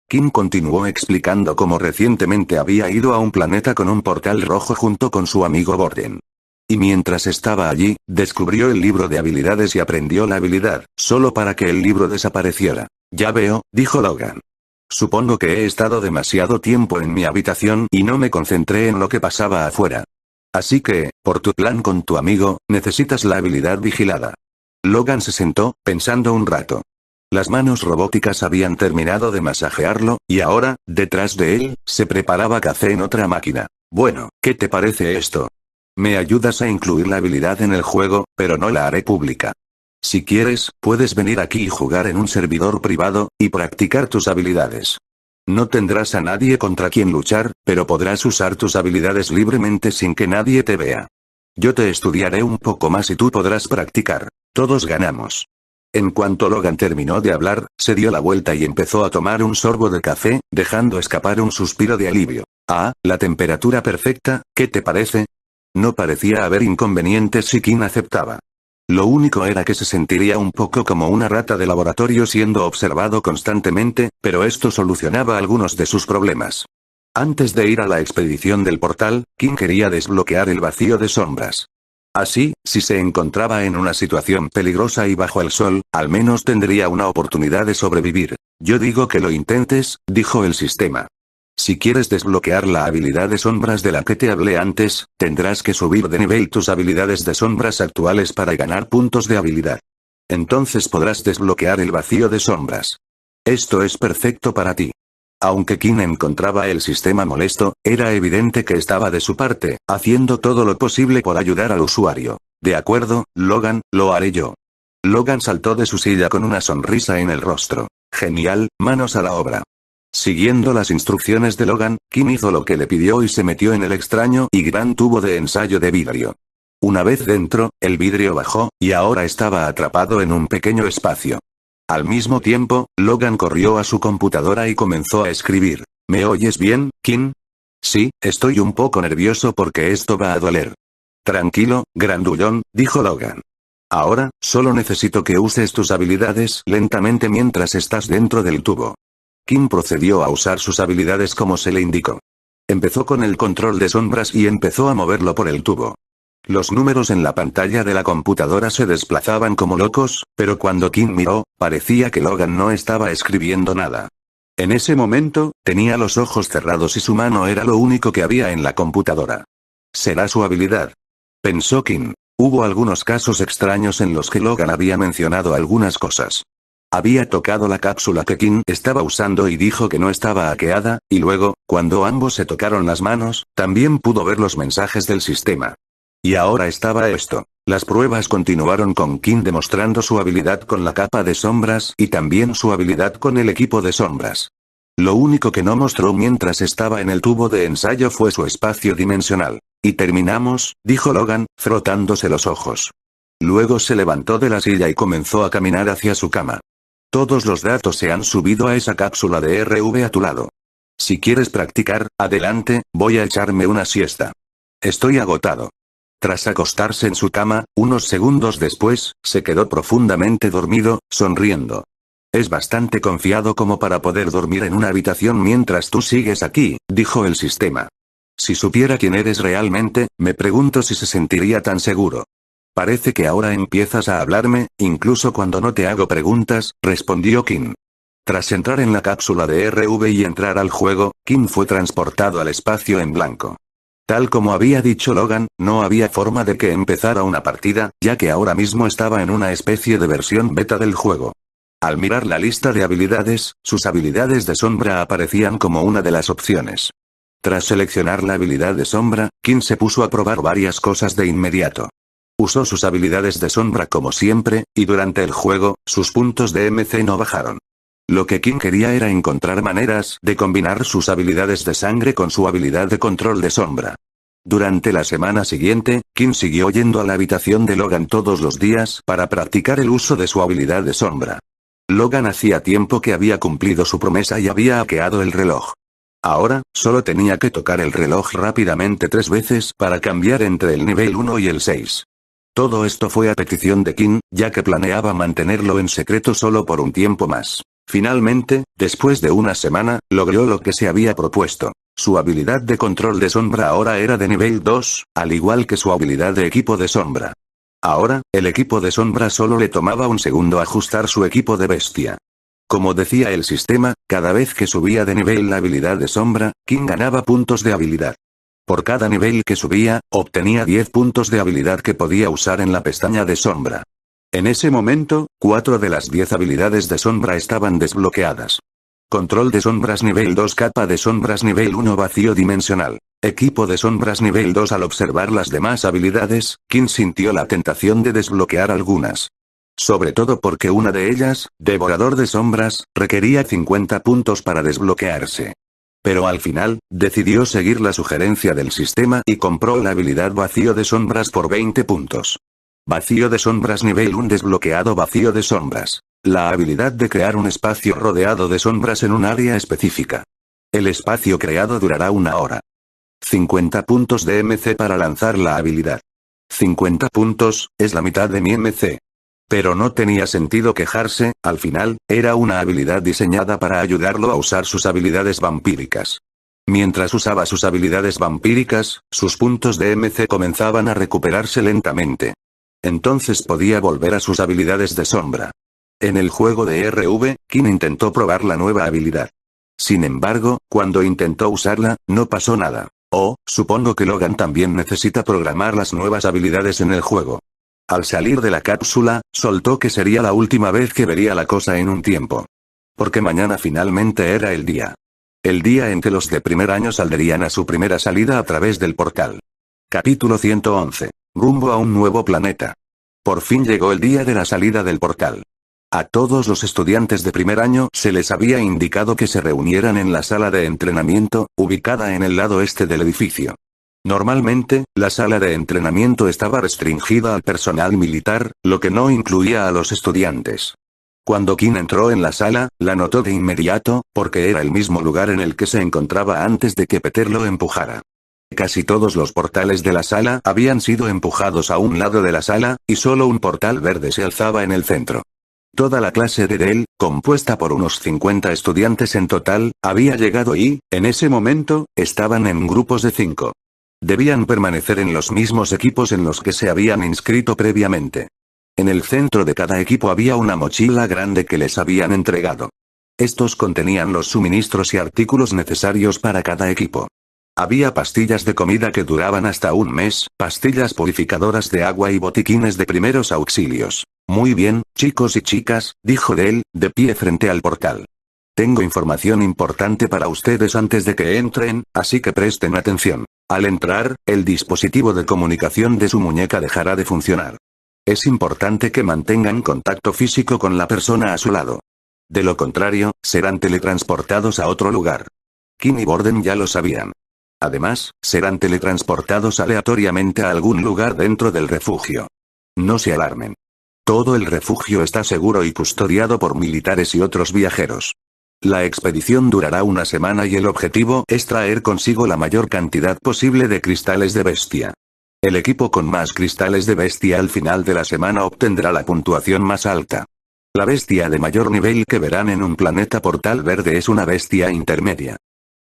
Kim continuó explicando cómo recientemente había ido a un planeta con un portal rojo junto con su amigo Borden. Y mientras estaba allí, descubrió el libro de habilidades y aprendió la habilidad, solo para que el libro desapareciera. Ya veo, dijo Logan. Supongo que he estado demasiado tiempo en mi habitación y no me concentré en lo que pasaba afuera. Así que, por tu plan con tu amigo, necesitas la habilidad vigilada. Logan se sentó, pensando un rato. Las manos robóticas habían terminado de masajearlo, y ahora, detrás de él, se preparaba café en otra máquina. Bueno, ¿qué te parece esto? Me ayudas a incluir la habilidad en el juego, pero no la haré pública. Si quieres, puedes venir aquí y jugar en un servidor privado, y practicar tus habilidades. No tendrás a nadie contra quien luchar, pero podrás usar tus habilidades libremente sin que nadie te vea. Yo te estudiaré un poco más y tú podrás practicar. Todos ganamos. En cuanto Logan terminó de hablar, se dio la vuelta y empezó a tomar un sorbo de café, dejando escapar un suspiro de alivio. Ah, la temperatura perfecta, ¿qué te parece? No parecía haber inconvenientes si Kim aceptaba. Lo único era que se sentiría un poco como una rata de laboratorio siendo observado constantemente, pero esto solucionaba algunos de sus problemas. Antes de ir a la expedición del portal, Kim quería desbloquear el vacío de sombras. Así, si se encontraba en una situación peligrosa y bajo el sol, al menos tendría una oportunidad de sobrevivir. Yo digo que lo intentes, dijo el sistema. Si quieres desbloquear la habilidad de sombras de la que te hablé antes, tendrás que subir de nivel tus habilidades de sombras actuales para ganar puntos de habilidad. Entonces podrás desbloquear el vacío de sombras. Esto es perfecto para ti. Aunque King encontraba el sistema molesto, era evidente que estaba de su parte, haciendo todo lo posible por ayudar al usuario. De acuerdo, Logan, lo haré yo. Logan saltó de su silla con una sonrisa en el rostro. Genial, manos a la obra. Siguiendo las instrucciones de Logan, King hizo lo que le pidió y se metió en el extraño y gran tubo de ensayo de vidrio. Una vez dentro, el vidrio bajó, y ahora estaba atrapado en un pequeño espacio. Al mismo tiempo, Logan corrió a su computadora y comenzó a escribir. ¿Me oyes bien, King? Sí, estoy un poco nervioso porque esto va a doler. Tranquilo, grandullón, dijo Logan. Ahora, solo necesito que uses tus habilidades lentamente mientras estás dentro del tubo. King procedió a usar sus habilidades como se le indicó. Empezó con el control de sombras y empezó a moverlo por el tubo. Los números en la pantalla de la computadora se desplazaban como locos, pero cuando King miró, parecía que Logan no estaba escribiendo nada. En ese momento, tenía los ojos cerrados y su mano era lo único que había en la computadora. ¿Será su habilidad?, pensó King. Hubo algunos casos extraños en los que Logan había mencionado algunas cosas. Había tocado la cápsula que King estaba usando y dijo que no estaba hackeada, y luego, cuando ambos se tocaron las manos, también pudo ver los mensajes del sistema. Y ahora estaba esto. Las pruebas continuaron con King demostrando su habilidad con la capa de sombras y también su habilidad con el equipo de sombras. Lo único que no mostró mientras estaba en el tubo de ensayo fue su espacio dimensional. Y terminamos, dijo Logan, frotándose los ojos. Luego se levantó de la silla y comenzó a caminar hacia su cama. Todos los datos se han subido a esa cápsula de RV a tu lado. Si quieres practicar, adelante, voy a echarme una siesta. Estoy agotado. Tras acostarse en su cama, unos segundos después, se quedó profundamente dormido, sonriendo. Es bastante confiado como para poder dormir en una habitación mientras tú sigues aquí, dijo el sistema. Si supiera quién eres realmente, me pregunto si se sentiría tan seguro. Parece que ahora empiezas a hablarme, incluso cuando no te hago preguntas, respondió King. Tras entrar en la cápsula de RV y entrar al juego, King fue transportado al espacio en blanco. Tal como había dicho Logan, no había forma de que empezara una partida, ya que ahora mismo estaba en una especie de versión beta del juego. Al mirar la lista de habilidades, sus habilidades de sombra aparecían como una de las opciones. Tras seleccionar la habilidad de sombra, King se puso a probar varias cosas de inmediato. Usó sus habilidades de sombra como siempre, y durante el juego, sus puntos de MC no bajaron. Lo que King quería era encontrar maneras de combinar sus habilidades de sangre con su habilidad de control de sombra. Durante la semana siguiente, King siguió yendo a la habitación de Logan todos los días para practicar el uso de su habilidad de sombra. Logan hacía tiempo que había cumplido su promesa y había hackeado el reloj. Ahora, solo tenía que tocar el reloj rápidamente 3 veces para cambiar entre el nivel 1 y el 6. Todo esto fue a petición de King, ya que planeaba mantenerlo en secreto solo por un tiempo más. Finalmente, después de una semana, logró lo que se había propuesto. Su habilidad de control de sombra ahora era de nivel 2, al igual que su habilidad de equipo de sombra. Ahora, el equipo de sombra solo le tomaba un segundo ajustar su equipo de bestia. Como decía el sistema, cada vez que subía de nivel la habilidad de sombra, King ganaba puntos de habilidad. Por cada nivel que subía, obtenía 10 puntos de habilidad que podía usar en la pestaña de sombra. En ese momento, 4 de las 10 habilidades de sombra estaban desbloqueadas. Control de sombras nivel 2, capa de sombras nivel 1, vacío dimensional. Equipo de sombras nivel 2. Al observar las demás habilidades, King sintió la tentación de desbloquear algunas. Sobre todo porque una de ellas, devorador de sombras, requería 50 puntos para desbloquearse. Pero al final, decidió seguir la sugerencia del sistema y compró la habilidad vacío de sombras por 20 puntos. Vacío de sombras nivel 1 desbloqueado. Vacío de sombras. La habilidad de crear un espacio rodeado de sombras en un área específica. El espacio creado durará 1 hora. 50 puntos de MC para lanzar la habilidad. 50 puntos, es la mitad de mi MC. Pero no tenía sentido quejarse, al final, era una habilidad diseñada para ayudarlo a usar sus habilidades vampíricas. Mientras usaba sus habilidades vampíricas, sus puntos de MC comenzaban a recuperarse lentamente. Entonces podía volver a sus habilidades de sombra. En el juego de RV, King intentó probar la nueva habilidad. Sin embargo, cuando intentó usarla, no pasó nada. Supongo que Logan también necesita programar las nuevas habilidades en el juego. Al salir de la cápsula, soltó que sería la última vez que vería la cosa en un tiempo. Porque mañana finalmente era el día. El día en que los de primer año saldrían a su primera salida a través del portal. Capítulo 111. Rumbo a un nuevo planeta. Por fin llegó el día de la salida del portal. A todos los estudiantes de primer año se les había indicado que se reunieran en la sala de entrenamiento, ubicada en el lado este del edificio. Normalmente, la sala de entrenamiento estaba restringida al personal militar, lo que no incluía a los estudiantes. Cuando Kim entró en la sala, la notó de inmediato, porque era el mismo lugar en el que se encontraba antes de que Peter lo empujara. Casi todos los portales de la sala habían sido empujados a un lado de la sala, y solo un portal verde se alzaba en el centro. Toda la clase de Dell, compuesta por unos 50 estudiantes en total, había llegado y, en ese momento, estaban en grupos de 5. Debían permanecer en los mismos equipos en los que se habían inscrito previamente. En el centro de cada equipo había una mochila grande que les habían entregado. Estos contenían los suministros y artículos necesarios para cada equipo. Había pastillas de comida que duraban hasta un mes, pastillas purificadoras de agua y botiquines de primeros auxilios. Muy bien, chicos y chicas, dijo Dell, de pie frente al portal. Tengo información importante para ustedes antes de que entren, así que presten atención. Al entrar, el dispositivo de comunicación de su muñeca dejará de funcionar. Es importante que mantengan contacto físico con la persona a su lado. De lo contrario, serán teletransportados a otro lugar. Kim y Borden ya lo sabían. Además, serán teletransportados aleatoriamente a algún lugar dentro del refugio. No se alarmen. Todo el refugio está seguro y custodiado por militares y otros viajeros. La expedición durará una semana y el objetivo es traer consigo la mayor cantidad posible de cristales de bestia. El equipo con más cristales de bestia al final de la semana obtendrá la puntuación más alta. La bestia de mayor nivel que verán en un planeta portal verde es una bestia intermedia.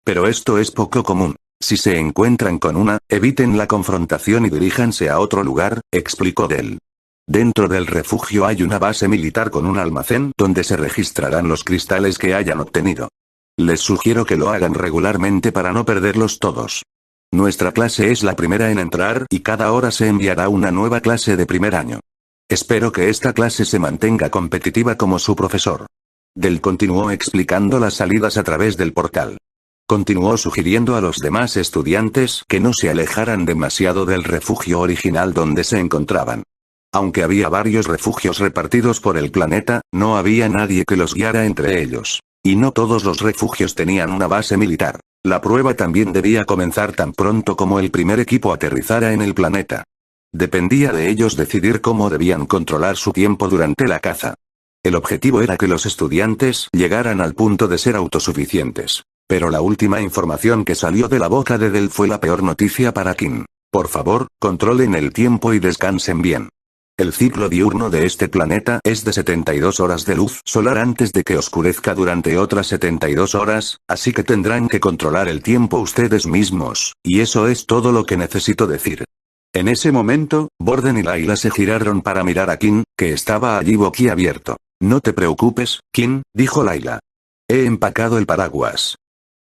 Pero esto es poco común. Si se encuentran con una, eviten la confrontación y diríjanse a otro lugar, explicó Dell. Dentro del refugio hay una base militar con un almacén donde se registrarán los cristales que hayan obtenido. Les sugiero que lo hagan regularmente para no perderlos todos. Nuestra clase es la primera en entrar y cada hora se enviará una nueva clase de primer año. Espero que esta clase se mantenga competitiva como su profesor. Dell continuó explicando las salidas a través del portal. Continuó sugiriendo a los demás estudiantes que no se alejaran demasiado del refugio original donde se encontraban. Aunque había varios refugios repartidos por el planeta, no había nadie que los guiara entre ellos. Y no todos los refugios tenían una base militar. La prueba también debía comenzar tan pronto como el primer equipo aterrizara en el planeta. Dependía de ellos decidir cómo debían controlar su tiempo durante la caza. El objetivo era que los estudiantes llegaran al punto de ser autosuficientes. Pero la última información que salió de la boca de Dell fue la peor noticia para Kim. Por favor, controlen el tiempo y descansen bien. El ciclo diurno de este planeta es de 72 horas de luz solar antes de que oscurezca durante otras 72 horas, así que tendrán que controlar el tiempo ustedes mismos, y eso es todo lo que necesito decir. En ese momento, Borden y Layla se giraron para mirar a Kim, que estaba allí boquiabierto. No te preocupes, Kim, dijo Layla. He empacado el paraguas.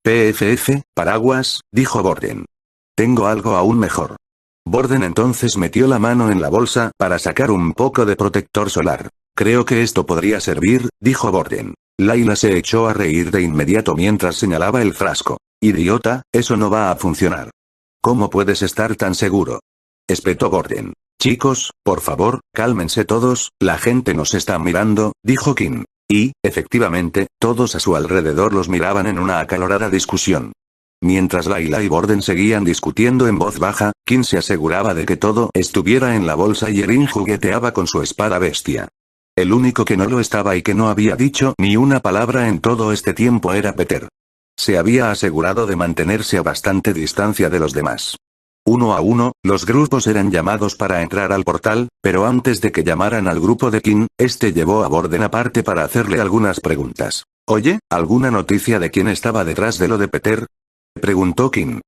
PFF, paraguas, dijo Borden. Tengo algo aún mejor. Borden entonces metió la mano en la bolsa para sacar un poco de protector solar. Creo que esto podría servir, dijo Borden. Layla se echó a reír de inmediato mientras señalaba el frasco. Idiota, eso no va a funcionar. ¿Cómo puedes estar tan seguro? Espetó Borden. Chicos, por favor, cálmense todos, la gente nos está mirando, dijo Kim. Y, efectivamente, todos a su alrededor los miraban en una acalorada discusión. Mientras Layla y Borden seguían discutiendo en voz baja, Kim se aseguraba de que todo estuviera en la bolsa y Erin jugueteaba con su espada bestia. El único que no lo estaba y que no había dicho ni una palabra en todo este tiempo era Peter. Se había asegurado de mantenerse a bastante distancia de los demás. Uno a uno, los grupos eran llamados para entrar al portal, pero antes de que llamaran al grupo de Kim, este llevó a Borden aparte para hacerle algunas preguntas. Oye, ¿alguna noticia de quién estaba detrás de lo de Peter? Preguntó Kim.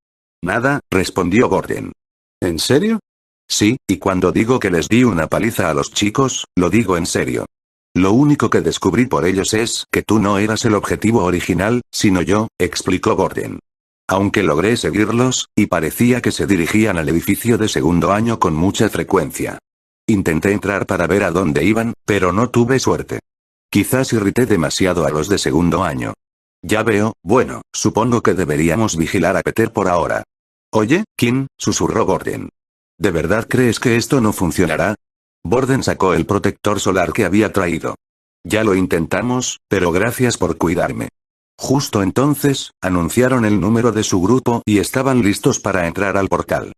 Nada, respondió Borden. ¿En serio? Sí, y cuando digo que les di una paliza a los chicos, lo digo en serio. Lo único que descubrí por ellos es que tú no eras el objetivo original, sino yo, explicó Borden. Aunque logré seguirlos, y parecía que se dirigían al edificio de segundo año con mucha frecuencia. Intenté entrar para ver a dónde iban, pero no tuve suerte. Quizás irrité demasiado a los de segundo año. Ya veo, bueno, supongo que deberíamos vigilar a Peter por ahora. Oye, Kim, susurró Borden. ¿De verdad crees que esto no funcionará? Borden sacó el protector solar que había traído. Ya lo intentamos, pero gracias por cuidarme. Justo entonces, anunciaron el número de su grupo y estaban listos para entrar al portal.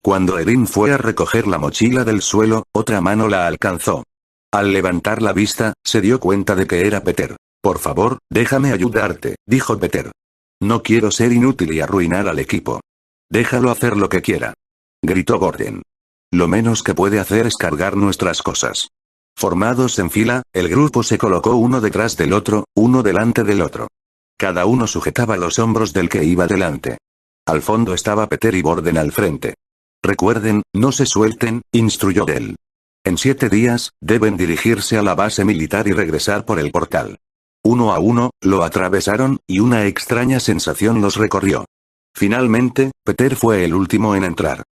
Cuando Erin fue a recoger la mochila del suelo, otra mano la alcanzó. Al levantar la vista, se dio cuenta de que era Peter. Por favor, déjame ayudarte, dijo Peter. No quiero ser inútil y arruinar al equipo. Déjalo hacer lo que quiera. Gritó Borden. Lo menos que puede hacer es cargar nuestras cosas. Formados en fila, el grupo se colocó uno detrás del otro, uno delante del otro. Cada uno sujetaba los hombros del que iba delante. Al fondo estaba Peter y Borden al frente. Recuerden, no se suelten, instruyó él. En 7 días, deben dirigirse a la base militar y regresar por el portal. Uno a uno, lo atravesaron, y una extraña sensación los recorrió. Finalmente, Peter fue el último en entrar.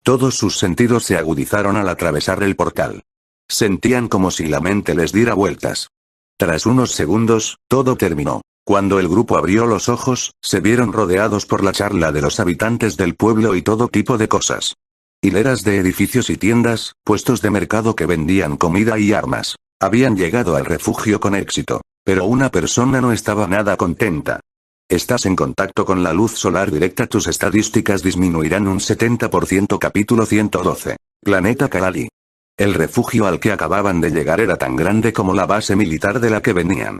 Todos sus sentidos se agudizaron al atravesar el portal. Sentían como si la mente les diera vueltas. Tras unos segundos, todo terminó. Cuando el grupo abrió los ojos, se vieron rodeados por la charla de los habitantes del pueblo y todo tipo de cosas. Hileras de edificios y tiendas, puestos de mercado que vendían comida y armas. Habían llegado al refugio con éxito. Pero una persona no estaba nada contenta. Estás en contacto con la luz solar directa. Tus estadísticas disminuirán un 70%. Capítulo 112. Planeta Kalali. El refugio al que acababan de llegar era tan grande como la base militar de la que venían.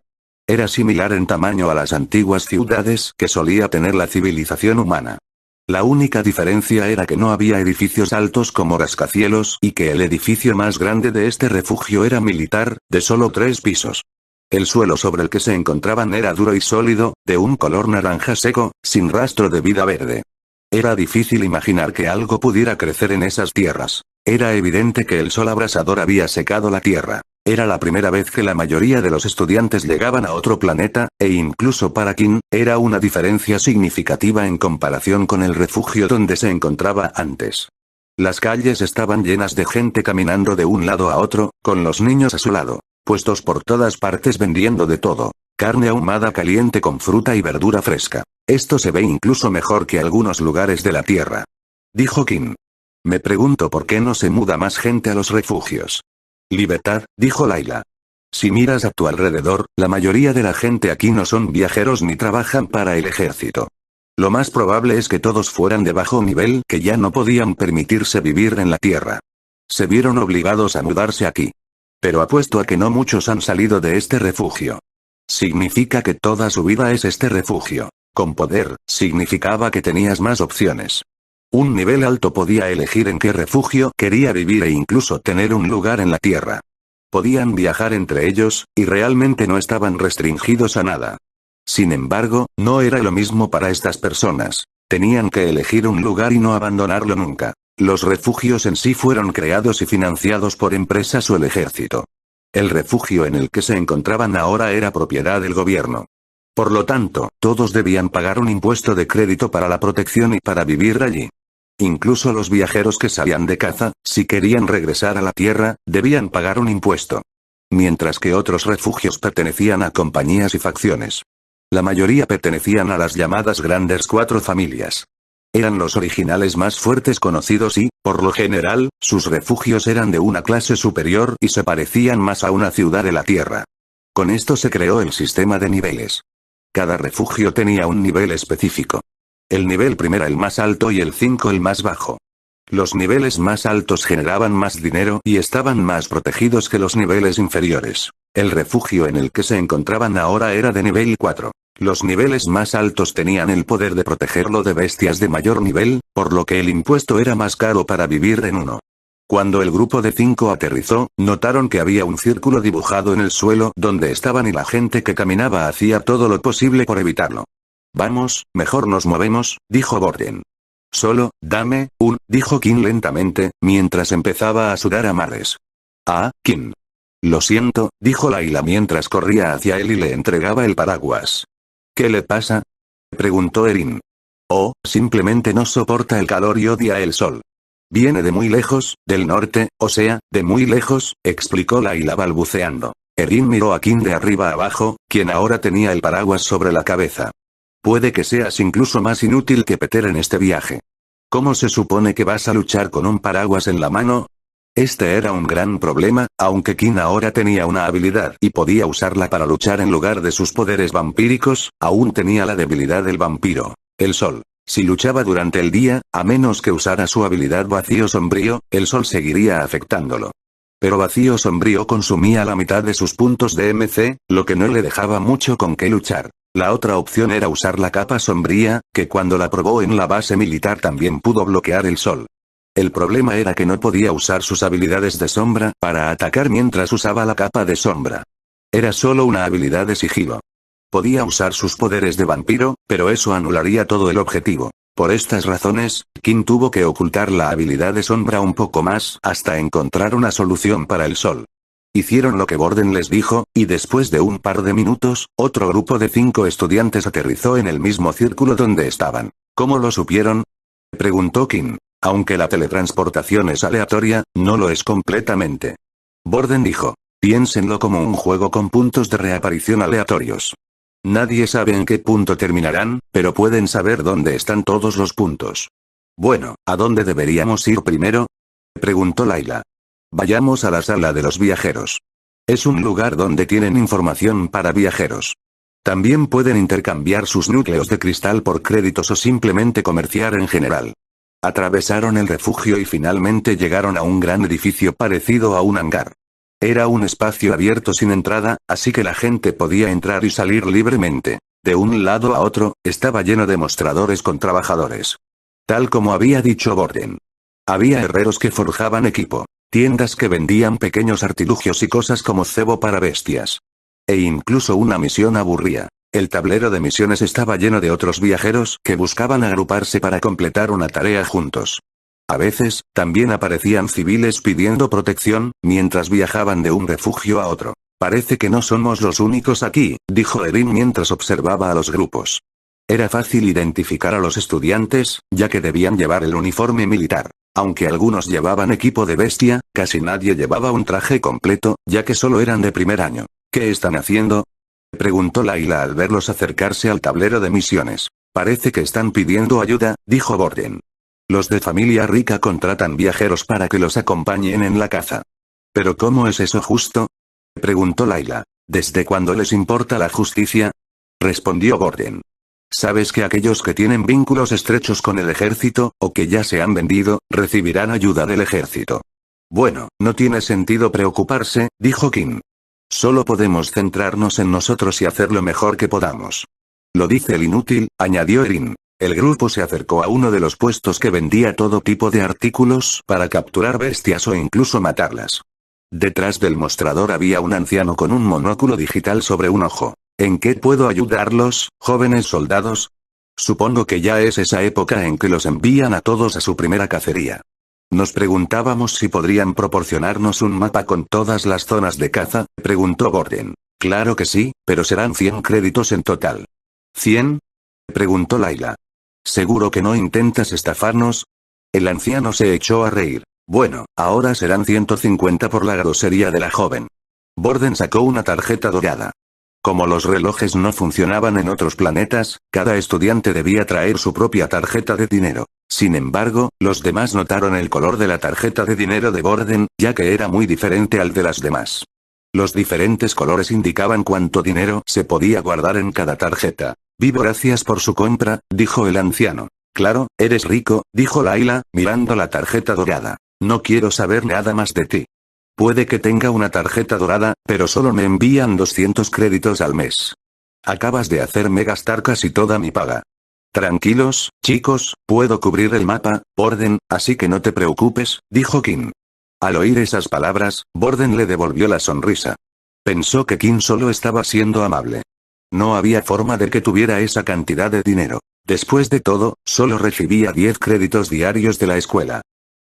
Era similar en tamaño a las antiguas ciudades que solía tener la civilización humana. La única diferencia era que no había edificios altos como rascacielos y que el edificio más grande de este refugio era militar, de solo 3 pisos. El suelo sobre el que se encontraban era duro y sólido, de un color naranja seco, sin rastro de vida verde. Era difícil imaginar que algo pudiera crecer en esas tierras. Era evidente que el sol abrasador había secado la tierra. Era la primera vez que la mayoría de los estudiantes llegaban a otro planeta, e incluso para Kim, era una diferencia significativa en comparación con el refugio donde se encontraba antes. Las calles estaban llenas de gente caminando de un lado a otro, con los niños a su lado, puestos por todas partes vendiendo de todo. Carne ahumada caliente con fruta y verdura fresca. Esto se ve incluso mejor que algunos lugares de la Tierra. Dijo Kim. Me pregunto por qué no se muda más gente a los refugios. Libertad, dijo Layla. Si miras a tu alrededor, la mayoría de la gente aquí no son viajeros ni trabajan para el ejército. Lo más probable es que todos fueran de bajo nivel que ya no podían permitirse vivir en la Tierra. Se vieron obligados a mudarse aquí. Pero apuesto a que no muchos han salido de este refugio. Significa que toda su vida es este refugio. Con poder, significaba que tenías más opciones. Un nivel alto podía elegir en qué refugio quería vivir e incluso tener un lugar en la Tierra. Podían viajar entre ellos, y realmente no estaban restringidos a nada. Sin embargo, no era lo mismo para estas personas. Tenían que elegir un lugar y no abandonarlo nunca. Los refugios en sí fueron creados y financiados por empresas o el ejército. El refugio en el que se encontraban ahora era propiedad del gobierno. Por lo tanto, todos debían pagar un impuesto de crédito para la protección y para vivir allí. Incluso los viajeros que salían de caza, si querían regresar a la Tierra, debían pagar un impuesto. Mientras que otros refugios pertenecían a compañías y facciones. La mayoría pertenecían a las llamadas grandes 4 familias. Eran los originales más fuertes conocidos y, por lo general, sus refugios eran de una clase superior y se parecían más a una ciudad de la Tierra. Con esto se creó el sistema de niveles. Cada refugio tenía un nivel específico. El nivel primero el más alto y el 5 el más bajo. Los niveles más altos generaban más dinero y estaban más protegidos que los niveles inferiores. El refugio en el que se encontraban ahora era de nivel 4. Los niveles más altos tenían el poder de protegerlo de bestias de mayor nivel, por lo que el impuesto era más caro para vivir en uno. Cuando el grupo de 5 aterrizó, notaron que había un círculo dibujado en el suelo donde estaban y la gente que caminaba hacía todo lo posible por evitarlo. Vamos, mejor nos movemos, dijo Borden. Solo, dame, dijo Kim lentamente, mientras empezaba a sudar a mares. Ah, Kim. Lo siento, dijo Layla mientras corría hacia él y le entregaba el paraguas. ¿Qué le pasa? Preguntó Erin. Oh, simplemente no soporta el calor y odia el sol. Viene de muy lejos, del norte, o sea, de muy lejos, explicó Layla balbuceando. Erin miró a Kim de arriba abajo, quien ahora tenía el paraguas sobre la cabeza. Puede que seas incluso más inútil que Peter en este viaje. ¿Cómo se supone que vas a luchar con un paraguas en la mano? Este era un gran problema, aunque Kim ahora tenía una habilidad y podía usarla para luchar en lugar de sus poderes vampíricos, aún tenía la debilidad del vampiro, el sol. Si luchaba durante el día, a menos que usara su habilidad vacío sombrío, el sol seguiría afectándolo. Pero vacío sombrío consumía la mitad de sus puntos de MC, lo que no le dejaba mucho con qué luchar. La otra opción era usar la capa sombría, que cuando la probó en la base militar también pudo bloquear el sol. El problema era que no podía usar sus habilidades de sombra para atacar mientras usaba la capa de sombra. Era solo una habilidad de sigilo. Podía usar sus poderes de vampiro, pero eso anularía todo el objetivo. Por estas razones, Kim tuvo que ocultar la habilidad de sombra un poco más hasta encontrar una solución para el sol. Hicieron lo que Borden les dijo, y después de un par de minutos, otro grupo de 5 estudiantes aterrizó en el mismo círculo donde estaban. ¿Cómo lo supieron?, preguntó Kim. Aunque la teletransportación es aleatoria, no lo es completamente. Borden dijo. Piénsenlo como un juego con puntos de reaparición aleatorios. Nadie sabe en qué punto terminarán, pero pueden saber dónde están todos los puntos. Bueno, ¿a dónde deberíamos ir primero?, preguntó Layla. Vayamos a la sala de los viajeros. Es un lugar donde tienen información para viajeros. También pueden intercambiar sus núcleos de cristal por créditos o simplemente comerciar en general. Atravesaron el refugio y finalmente llegaron a un gran edificio parecido a un hangar. Era un espacio abierto sin entrada, así que la gente podía entrar y salir libremente. De un lado a otro, estaba lleno de mostradores con trabajadores. Tal como había dicho Borden. Había herreros que forjaban equipo, tiendas que vendían pequeños artilugios y cosas como cebo para bestias. E incluso una misión aburría. El tablero de misiones estaba lleno de otros viajeros que buscaban agruparse para completar una tarea juntos. A veces, también aparecían civiles pidiendo protección, mientras viajaban de un refugio a otro. Parece que no somos los únicos aquí, dijo Erin mientras observaba a los grupos. Era fácil identificar a los estudiantes, ya que debían llevar el uniforme militar. Aunque algunos llevaban equipo de bestia, casi nadie llevaba un traje completo, ya que solo eran de primer año. ¿Qué están haciendo?, preguntó Layla al verlos acercarse al tablero de misiones. Parece que están pidiendo ayuda, dijo Borden. Los de familia rica contratan viajeros para que los acompañen en la caza. ¿Pero cómo es eso justo?, preguntó Layla. ¿Desde cuándo les importa la justicia?, respondió Borden. Sabes que aquellos que tienen vínculos estrechos con el ejército, o que ya se han vendido, recibirán ayuda del ejército. Bueno, no tiene sentido preocuparse, dijo Kim. Solo podemos centrarnos en nosotros y hacer lo mejor que podamos. Lo dice el inútil, añadió Erin. El grupo se acercó a uno de los puestos que vendía todo tipo de artículos para capturar bestias o incluso matarlas. Detrás del mostrador había un anciano con un monóculo digital sobre un ojo. ¿En qué puedo ayudarlos, jóvenes soldados? Supongo que ya es esa época en que los envían a todos a su primera cacería. Nos preguntábamos si podrían proporcionarnos un mapa con todas las zonas de caza, preguntó Borden. Claro que sí, pero serán 100 créditos en total. ¿100? preguntó Layla. ¿Seguro que no intentas estafarnos? El anciano se echó a reír. Bueno, ahora serán 150 por la grosería de la joven. Borden sacó una tarjeta dorada. Como los relojes no funcionaban en otros planetas, cada estudiante debía traer su propia tarjeta de dinero. Sin embargo, los demás notaron el color de la tarjeta de dinero de Borden, ya que era muy diferente al de las demás. Los diferentes colores indicaban cuánto dinero se podía guardar en cada tarjeta. Vivo gracias por su compra, dijo el anciano. Claro, eres rico, dijo Layla, mirando la tarjeta dorada. No quiero saber nada más de ti. Puede que tenga una tarjeta dorada, pero solo me envían 200 créditos al mes. Acabas de hacerme gastar casi toda mi paga. Tranquilos, chicos, puedo cubrir el mapa, Borden, así que no te preocupes, dijo Kim. Al oír esas palabras, Borden le devolvió la sonrisa. Pensó que Kim solo estaba siendo amable. No había forma de que tuviera esa cantidad de dinero. Después de todo, solo recibía 10 créditos diarios de la escuela.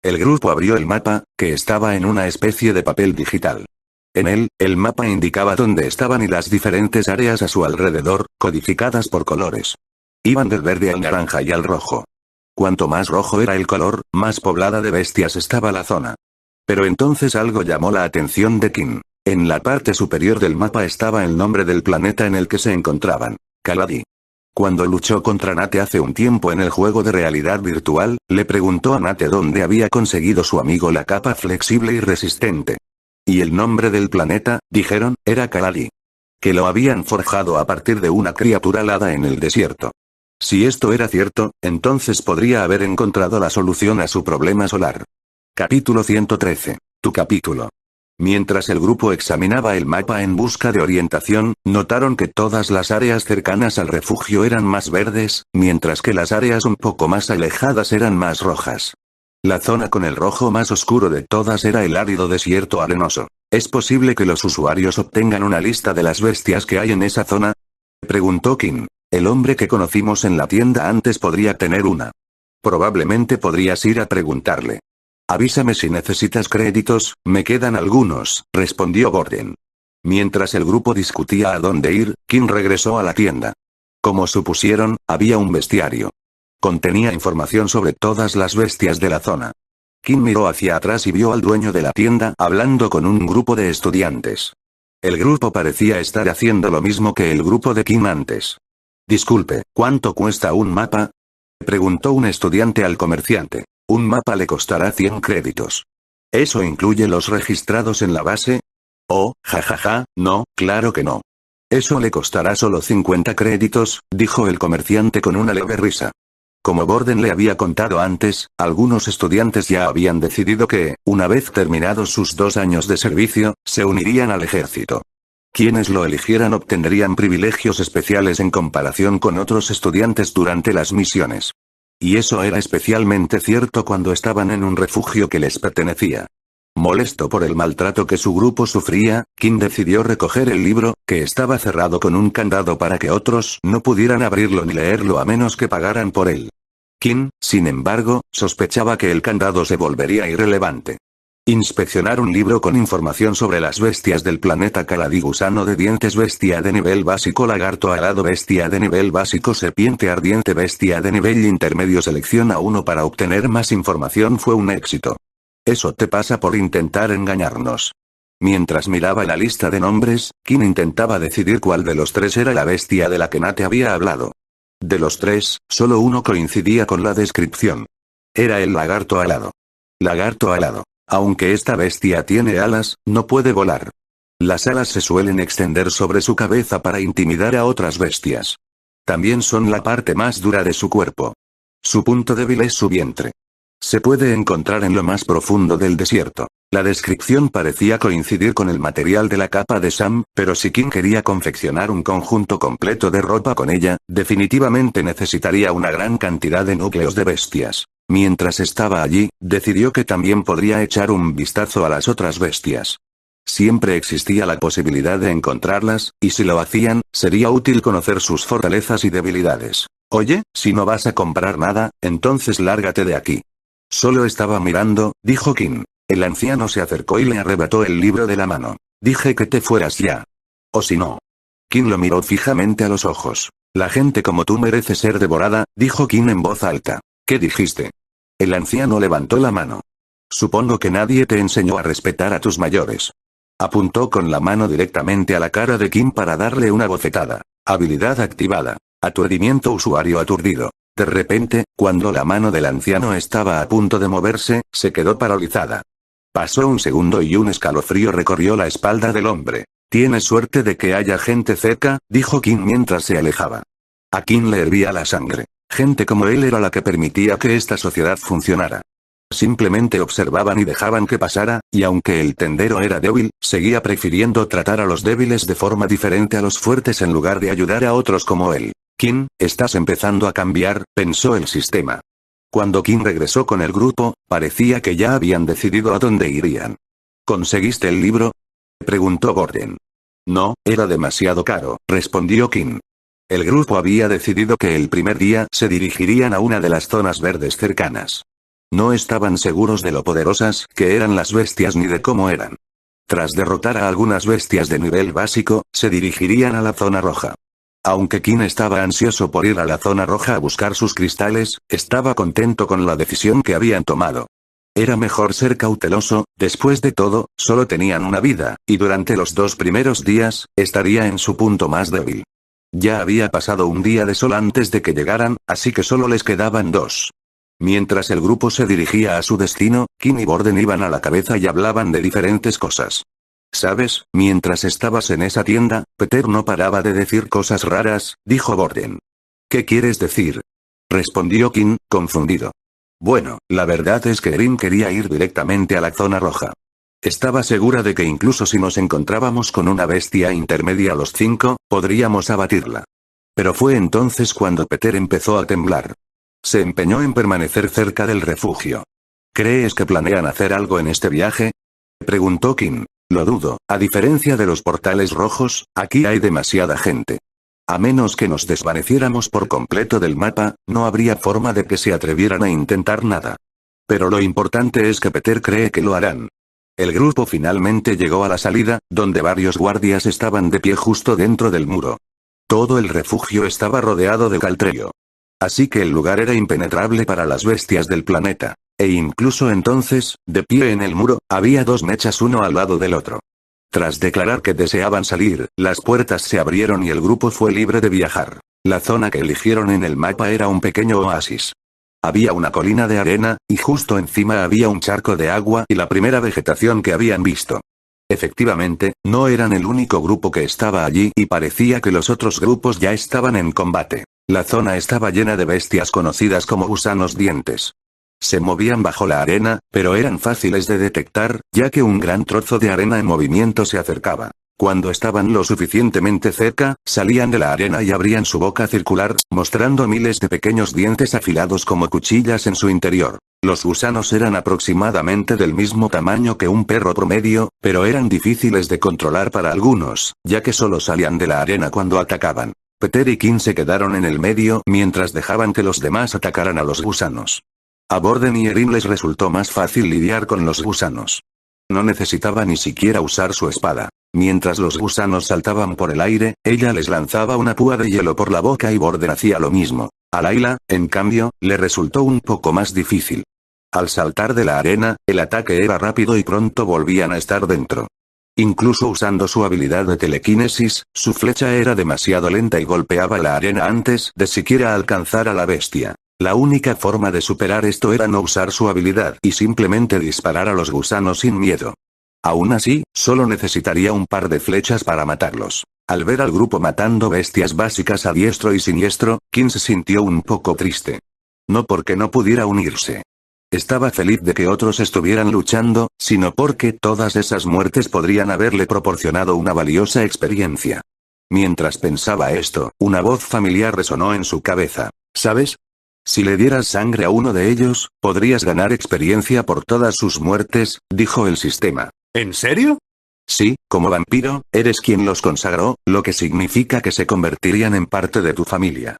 El grupo abrió el mapa, que estaba en una especie de papel digital. En él, el mapa indicaba dónde estaban y las diferentes áreas a su alrededor, codificadas por colores. Iban del verde al naranja y al rojo. Cuanto más rojo era el color, más poblada de bestias estaba la zona. Pero entonces algo llamó la atención de Kim. En la parte superior del mapa estaba el nombre del planeta en el que se encontraban. Kaladi. Cuando luchó contra Nate hace un tiempo en el juego de realidad virtual, le preguntó a Nate dónde había conseguido su amigo la capa flexible y resistente. Y el nombre del planeta, dijeron, era Kaladi. Que lo habían forjado a partir de una criatura alada en el desierto. Si esto era cierto, entonces podría haber encontrado la solución a su problema solar. Capítulo 113. Tu capítulo. Mientras el grupo examinaba el mapa en busca de orientación, notaron que todas las áreas cercanas al refugio eran más verdes, mientras que las áreas un poco más alejadas eran más rojas. La zona con el rojo más oscuro de todas era el árido desierto arenoso. ¿Es posible que los usuarios obtengan una lista de las bestias que hay en esa zona? Preguntó Kim. El hombre que conocimos en la tienda antes podría tener una. Probablemente podrías ir a preguntarle. Avísame si necesitas créditos, me quedan algunos, respondió Gordon. Mientras el grupo discutía a dónde ir, Kim regresó a la tienda. Como supusieron, había un bestiario. Contenía información sobre todas las bestias de la zona. Kim miró hacia atrás y vio al dueño de la tienda hablando con un grupo de estudiantes. El grupo parecía estar haciendo lo mismo que el grupo de Kim antes. Disculpe, ¿cuánto cuesta un mapa? Preguntó un estudiante al comerciante. Un mapa le costará 100 créditos. ¿Eso incluye los registrados en la base? Oh, jajaja, no, claro que no. Eso le costará solo 50 créditos, dijo el comerciante con una leve risa. Como Gordon le había contado antes, algunos estudiantes ya habían decidido que, una vez terminados sus 2 años de servicio, se unirían al ejército. Quienes lo eligieran obtendrían privilegios especiales en comparación con otros estudiantes durante las misiones. Y eso era especialmente cierto cuando estaban en un refugio que les pertenecía. Molesto por el maltrato que su grupo sufría, Kim decidió recoger el libro, que estaba cerrado con un candado para que otros no pudieran abrirlo ni leerlo a menos que pagaran por él. Kim, sin embargo, sospechaba que el candado se volvería irrelevante. Inspeccionar un libro con información sobre las bestias del planeta Kaladi, gusano de dientes, bestia de nivel básico, lagarto alado, bestia de nivel básico, serpiente ardiente, bestia de nivel intermedio. Selecciona uno para obtener más información. Fue un éxito. Eso te pasa por intentar engañarnos. Mientras miraba la lista de nombres, Kim intentaba decidir cuál de los 3 era la bestia de la que Nate había hablado. De los 3, solo uno coincidía con la descripción. Era el lagarto alado. Lagarto alado. Aunque esta bestia tiene alas, no puede volar. Las alas se suelen extender sobre su cabeza para intimidar a otras bestias. También son la parte más dura de su cuerpo. Su punto débil es su vientre. Se puede encontrar en lo más profundo del desierto. La descripción parecía coincidir con el material de la capa de Sam, pero si Kim quería confeccionar un conjunto completo de ropa con ella, definitivamente necesitaría una gran cantidad de núcleos de bestias. Mientras estaba allí, decidió que también podría echar un vistazo a las otras bestias. Siempre existía la posibilidad de encontrarlas, y si lo hacían, sería útil conocer sus fortalezas y debilidades. Oye, si no vas a comprar nada, entonces lárgate de aquí. Solo estaba mirando, dijo Kim. El anciano se acercó y le arrebató el libro de la mano. Dije que te fueras ya. O si no. Kim lo miró fijamente a los ojos. La gente como tú merece ser devorada, dijo Kim en voz alta. ¿Qué dijiste? El anciano levantó la mano. Supongo que nadie te enseñó a respetar a tus mayores. Apuntó con la mano directamente a la cara de Kim para darle una bofetada. Habilidad activada. Aturdimiento usuario aturdido. De repente, cuando la mano del anciano estaba a punto de moverse, se quedó paralizada. Pasó un segundo y un escalofrío recorrió la espalda del hombre. Tienes suerte de que haya gente cerca, dijo Kim mientras se alejaba. A Kim le hervía la sangre. Gente como él era la que permitía que esta sociedad funcionara. Simplemente observaban y dejaban que pasara, y aunque el tendero era débil, seguía prefiriendo tratar a los débiles de forma diferente a los fuertes en lugar de ayudar a otros como él. Kim, estás empezando a cambiar, pensó el sistema. Cuando Kim regresó con el grupo, parecía que ya habían decidido a dónde irían. ¿Conseguiste el libro? Preguntó Gordon. No, era demasiado caro, respondió Kim. El grupo había decidido que el primer día se dirigirían a una de las zonas verdes cercanas. No estaban seguros de lo poderosas que eran las bestias ni de cómo eran. Tras derrotar a algunas bestias de nivel básico, se dirigirían a la zona roja. Aunque King estaba ansioso por ir a la zona roja a buscar sus cristales, estaba contento con la decisión que habían tomado. Era mejor ser cauteloso, después de todo, solo tenían una vida, y durante los 2 primeros días, estaría en su punto más débil. Ya había pasado un día de sol antes de que llegaran, así que solo les quedaban 2. Mientras el grupo se dirigía a su destino, King y Borden iban a la cabeza y hablaban de diferentes cosas. ¿Sabes? Mientras estabas en esa tienda, Peter no paraba de decir cosas raras, dijo Borden. ¿Qué quieres decir? Respondió King, confundido. Bueno, la verdad es que Erin quería ir directamente a la zona roja. Estaba segura de que incluso si nos encontrábamos con una bestia intermedia los 5, podríamos abatirla. Pero fue entonces cuando Peter empezó a temblar. Se empeñó en permanecer cerca del refugio. ¿Crees que planean hacer algo en este viaje? Preguntó King. Lo dudo, a diferencia de los portales rojos, aquí hay demasiada gente. A menos que nos desvaneciéramos por completo del mapa, no habría forma de que se atrevieran a intentar nada. Pero lo importante es que Peter cree que lo harán. El grupo finalmente llegó a la salida, donde varios guardias estaban de pie justo dentro del muro. Todo el refugio estaba rodeado de caltreo. Así que el lugar era impenetrable para las bestias del planeta. E incluso entonces, de pie en el muro, había 2 mechas uno al lado del otro. Tras declarar que deseaban salir, las puertas se abrieron y el grupo fue libre de viajar. La zona que eligieron en el mapa era un pequeño oasis. Había una colina de arena, y justo encima había un charco de agua y la primera vegetación que habían visto. Efectivamente, no eran el único grupo que estaba allí y parecía que los otros grupos ya estaban en combate. La zona estaba llena de bestias conocidas como gusanos dientes. Se movían bajo la arena, pero eran fáciles de detectar, ya que un gran trozo de arena en movimiento se acercaba. Cuando estaban lo suficientemente cerca, salían de la arena y abrían su boca circular, mostrando miles de pequeños dientes afilados como cuchillas en su interior. Los gusanos eran aproximadamente del mismo tamaño que un perro promedio, pero eran difíciles de controlar para algunos, ya que solo salían de la arena cuando atacaban. Peter y King se quedaron en el medio mientras dejaban que los demás atacaran a los gusanos. A Borden y Erin les resultó más fácil lidiar con los gusanos. No necesitaba ni siquiera usar su espada. Mientras los gusanos saltaban por el aire, ella les lanzaba una púa de hielo por la boca y Borden hacía lo mismo. A Layla, en cambio, le resultó un poco más difícil. Al saltar de la arena, el ataque era rápido y pronto volvían a estar dentro. Incluso usando su habilidad de telequinesis, su flecha era demasiado lenta y golpeaba la arena antes de siquiera alcanzar a la bestia. La única forma de superar esto era no usar su habilidad y simplemente disparar a los gusanos sin miedo. Aún así, solo necesitaría un par de flechas para matarlos. Al ver al grupo matando bestias básicas a diestro y siniestro, King se sintió un poco triste. No porque no pudiera unirse. Estaba feliz de que otros estuvieran luchando, sino porque todas esas muertes podrían haberle proporcionado una valiosa experiencia. Mientras pensaba esto, una voz familiar resonó en su cabeza. ¿Sabes? Si le dieras sangre a uno de ellos, podrías ganar experiencia por todas sus muertes, dijo el sistema. ¿En serio? Sí, como vampiro, eres quien los consagró, lo que significa que se convertirían en parte de tu familia.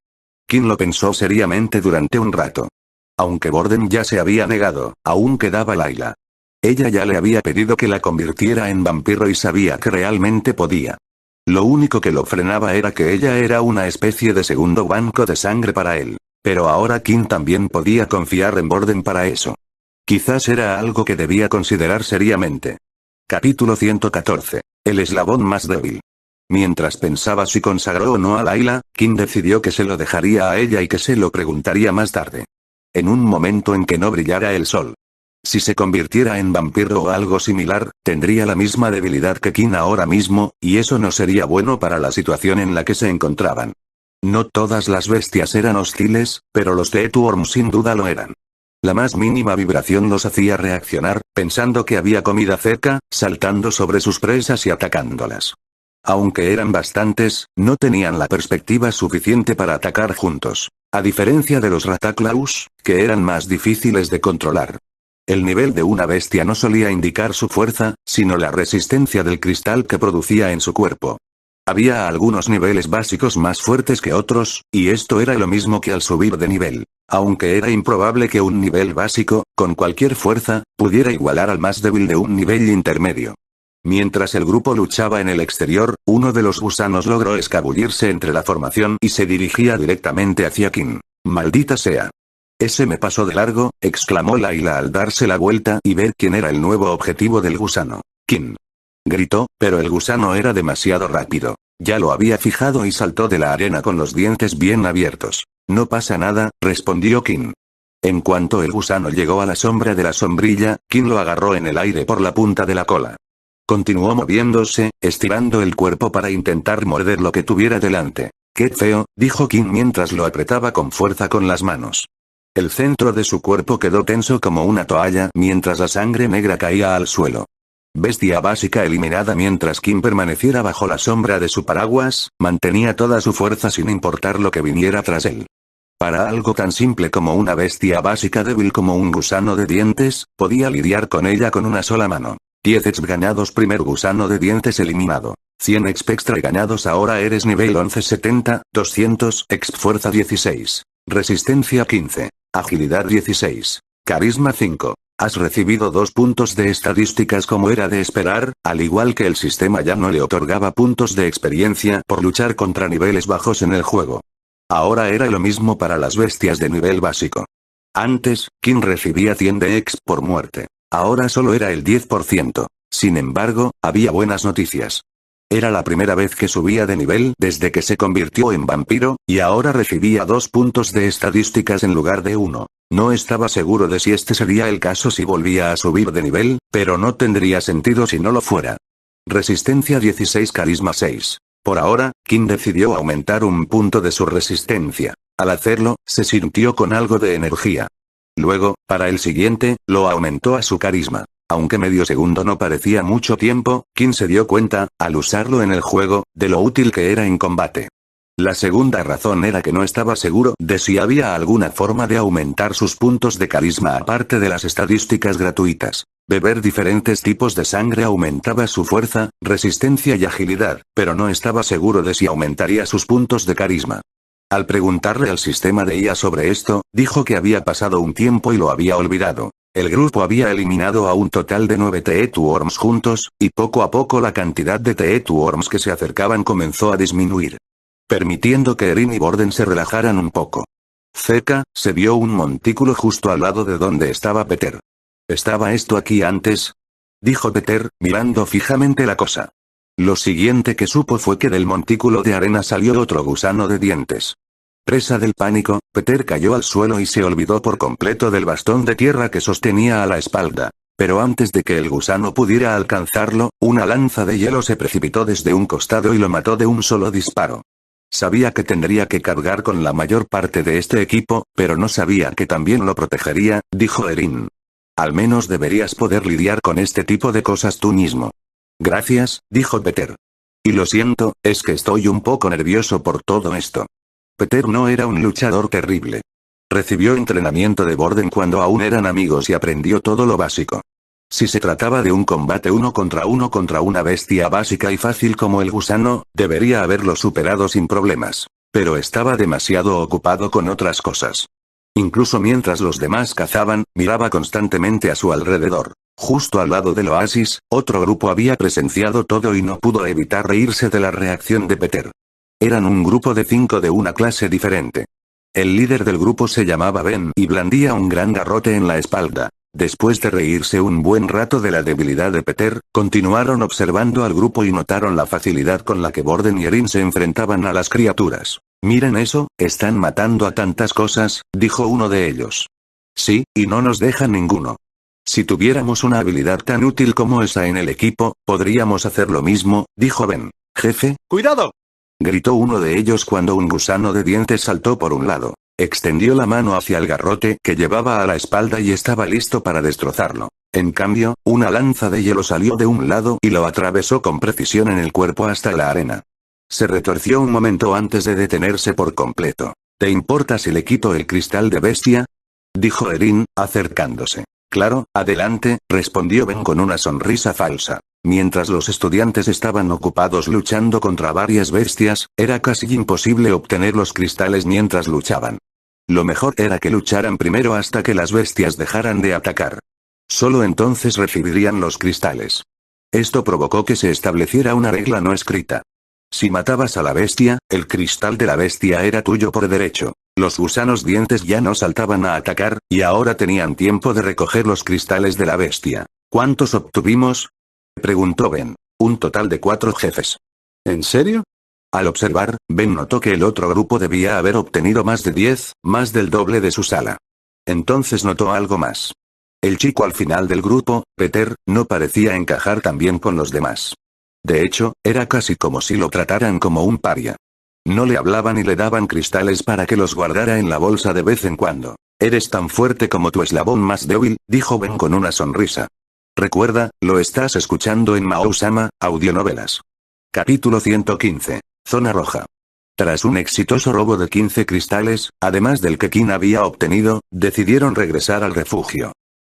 King lo pensó seriamente durante un rato. Aunque Borden ya se había negado, aún quedaba Layla. Ella ya le había pedido que la convirtiera en vampiro y sabía que realmente podía. Lo único que lo frenaba era que ella era una especie de segundo banco de sangre para él. Pero ahora King también podía confiar en Borden para eso. Quizás era algo que debía considerar seriamente. Capítulo 114. El eslabón más débil. Mientras pensaba si consagró o no a Layla, King decidió que se lo dejaría a ella y que se lo preguntaría más tarde. En un momento en que no brillara el sol. Si se convirtiera en vampiro o algo similar, tendría la misma debilidad que King ahora mismo, y eso no sería bueno para la situación en la que se encontraban. No todas las bestias eran hostiles, pero los Teethworm sin duda lo eran. La más mínima vibración los hacía reaccionar, pensando que había comida cerca, saltando sobre sus presas y atacándolas. Aunque eran bastantes, no tenían la perspectiva suficiente para atacar juntos. A diferencia de los Rathaklaus, que eran más difíciles de controlar. El nivel de una bestia no solía indicar su fuerza, sino la resistencia del cristal que producía en su cuerpo. Había algunos niveles básicos más fuertes que otros, y esto era lo mismo que al subir de nivel. Aunque era improbable que un nivel básico, con cualquier fuerza, pudiera igualar al más débil de un nivel intermedio. Mientras el grupo luchaba en el exterior, uno de los gusanos logró escabullirse entre la formación y se dirigía directamente hacia King. ¡Maldita sea! Ese me pasó de largo, exclamó Layla al darse la vuelta y ver quién era el nuevo objetivo del gusano. King. Gritó, pero el gusano era demasiado rápido. Ya lo había fijado y saltó de la arena con los dientes bien abiertos. No pasa nada, respondió King. En cuanto el gusano llegó a la sombra de la sombrilla, King lo agarró en el aire por la punta de la cola. Continuó moviéndose, estirando el cuerpo para intentar morder lo que tuviera delante. ¡Qué feo!, dijo King mientras lo apretaba con fuerza con las manos. El centro de su cuerpo quedó tenso como una toalla mientras la sangre negra caía al suelo. Bestia básica eliminada. Mientras King permaneciera bajo la sombra de su paraguas, mantenía toda su fuerza sin importar lo que viniera tras él. Para algo tan simple como una bestia básica débil como un gusano de dientes, podía lidiar con ella con una sola mano. 10 exp ganados. Primer gusano de dientes eliminado. 100 exp extra ganados. Ahora eres nivel 1170, 200 exp fuerza 16. Resistencia 15. Agilidad 16. Carisma 5. Has recibido 2 puntos de estadísticas como era de esperar, al igual que el sistema ya no le otorgaba puntos de experiencia por luchar contra niveles bajos en el juego. Ahora era lo mismo para las bestias de nivel básico. Antes, King recibía 100 de exp por muerte. Ahora solo era el 10%. Sin embargo, había buenas noticias. Era la primera vez que subía de nivel desde que se convirtió en vampiro, y ahora recibía 2 puntos de estadísticas en lugar de 1. No estaba seguro de si este sería el caso si volvía a subir de nivel, pero no tendría sentido si no lo fuera. Resistencia 16, carisma 6. Por ahora, King decidió aumentar un punto de su resistencia. Al hacerlo, se sintió con algo de energía. Luego, para el siguiente, lo aumentó a su carisma. Aunque medio segundo no parecía mucho tiempo, King se dio cuenta, al usarlo en el juego, de lo útil que era en combate. La segunda razón era que no estaba seguro de si había alguna forma de aumentar sus puntos de carisma aparte de las estadísticas gratuitas. Beber diferentes tipos de sangre aumentaba su fuerza, resistencia y agilidad, pero no estaba seguro de si aumentaría sus puntos de carisma. Al preguntarle al sistema de IA sobre esto, dijo que había pasado un tiempo y lo había olvidado. El grupo había eliminado a un total de 9 Teetuworms juntos, y poco a poco la cantidad de Teetuworms que se acercaban comenzó a disminuir, permitiendo que Erin y Borden se relajaran un poco. Cerca, se vio un montículo justo al lado de donde estaba Peter. ¿Estaba esto aquí antes?, dijo Peter, mirando fijamente la cosa. Lo siguiente que supo fue que del montículo de arena salió otro gusano de dientes. Presa del pánico, Peter cayó al suelo y se olvidó por completo del bastón de tierra que sostenía a la espalda. Pero antes de que el gusano pudiera alcanzarlo, una lanza de hielo se precipitó desde un costado y lo mató de un solo disparo. Sabía que tendría que cargar con la mayor parte de este equipo, pero no sabía que también lo protegería, dijo Erin. Al menos deberías poder lidiar con este tipo de cosas tú mismo. Gracias, dijo Peter. Y lo siento, es que estoy un poco nervioso por todo esto. Peter no era un luchador terrible. Recibió entrenamiento de Borden cuando aún eran amigos y aprendió todo lo básico. Si se trataba de un combate uno contra una bestia básica y fácil como el gusano, debería haberlo superado sin problemas. Pero estaba demasiado ocupado con otras cosas. Incluso mientras los demás cazaban, miraba constantemente a su alrededor. Justo al lado del oasis, otro grupo había presenciado todo y no pudo evitar reírse de la reacción de Peter. Eran un grupo de 5 de una clase diferente. El líder del grupo se llamaba Ben y blandía un gran garrote en la espalda. Después de reírse un buen rato de la debilidad de Peter, continuaron observando al grupo y notaron la facilidad con la que Borden y Erin se enfrentaban a las criaturas. «Miren eso, están matando a tantas cosas», dijo uno de ellos. «Sí, y no nos deja ninguno. Si tuviéramos una habilidad tan útil como esa en el equipo, podríamos hacer lo mismo», dijo Ben. «Jefe, cuidado», gritó uno de ellos cuando un gusano de dientes saltó por un lado. Extendió la mano hacia el garrote que llevaba a la espalda y estaba listo para destrozarlo. En cambio, una lanza de hielo salió de un lado y lo atravesó con precisión en el cuerpo hasta la arena. Se retorció un momento antes de detenerse por completo. «¿Te importa si le quito el cristal de bestia?», dijo Erin, acercándose. «Claro, adelante», respondió Ben con una sonrisa falsa. Mientras los estudiantes estaban ocupados luchando contra varias bestias, era casi imposible obtener los cristales mientras luchaban. Lo mejor era que lucharan primero hasta que las bestias dejaran de atacar. Solo entonces recibirían los cristales. Esto provocó que se estableciera una regla no escrita. Si matabas a la bestia, el cristal de la bestia era tuyo por derecho. Los gusanos dientes ya no saltaban a atacar, y ahora tenían tiempo de recoger los cristales de la bestia. ¿Cuántos obtuvimos?, preguntó Ben. Un total de 4 jefes. ¿En serio? Al observar, Ben notó que el otro grupo debía haber obtenido más de 10, más del doble de su sala. Entonces notó algo más. El chico al final del grupo, Peter, no parecía encajar tan bien con los demás. De hecho, era casi como si lo trataran como un paria. No le hablaban y le daban cristales para que los guardara en la bolsa de vez en cuando. Eres tan fuerte como tu eslabón más débil, dijo Ben con una sonrisa. Recuerda, lo estás escuchando en Mao-sama, audionovelas. Capítulo 115. Zona roja. Tras un exitoso robo de 15 cristales, además del que Kin había obtenido, decidieron regresar al refugio.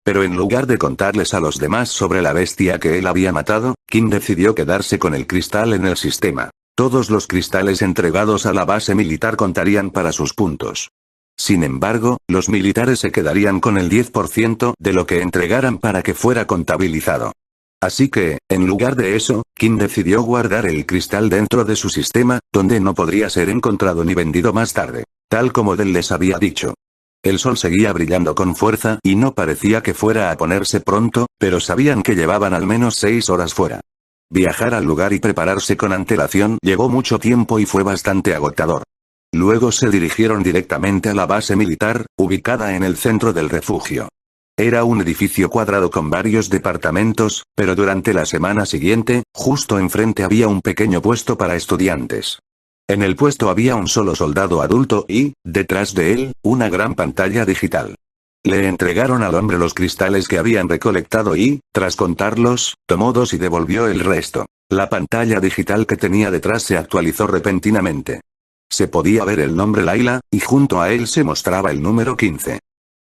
Pero en lugar de contarles a los demás sobre la bestia que él había matado, Kin decidió quedarse con el cristal en el sistema. Todos los cristales entregados a la base militar contarían para sus puntos. Sin embargo, los militares se quedarían con el 10% de lo que entregaran para que fuera contabilizado. Así que, en lugar de eso, Kin decidió guardar el cristal dentro de su sistema, donde no podría ser encontrado ni vendido más tarde, tal como Del les había dicho. El sol seguía brillando con fuerza y no parecía que fuera a ponerse pronto, pero sabían que llevaban al menos 6 horas fuera. Viajar al lugar y prepararse con antelación llevó mucho tiempo y fue bastante agotador. Luego se dirigieron directamente a la base militar, ubicada en el centro del refugio. Era un edificio cuadrado con varios departamentos, pero durante la semana siguiente, justo enfrente había un pequeño puesto para estudiantes. En el puesto había un solo soldado adulto y, detrás de él, una gran pantalla digital. Le entregaron al hombre los cristales que habían recolectado y, tras contarlos, tomó 2 y devolvió el resto. La pantalla digital que tenía detrás se actualizó repentinamente. Se podía ver el nombre Layla, y junto a él se mostraba el número 15.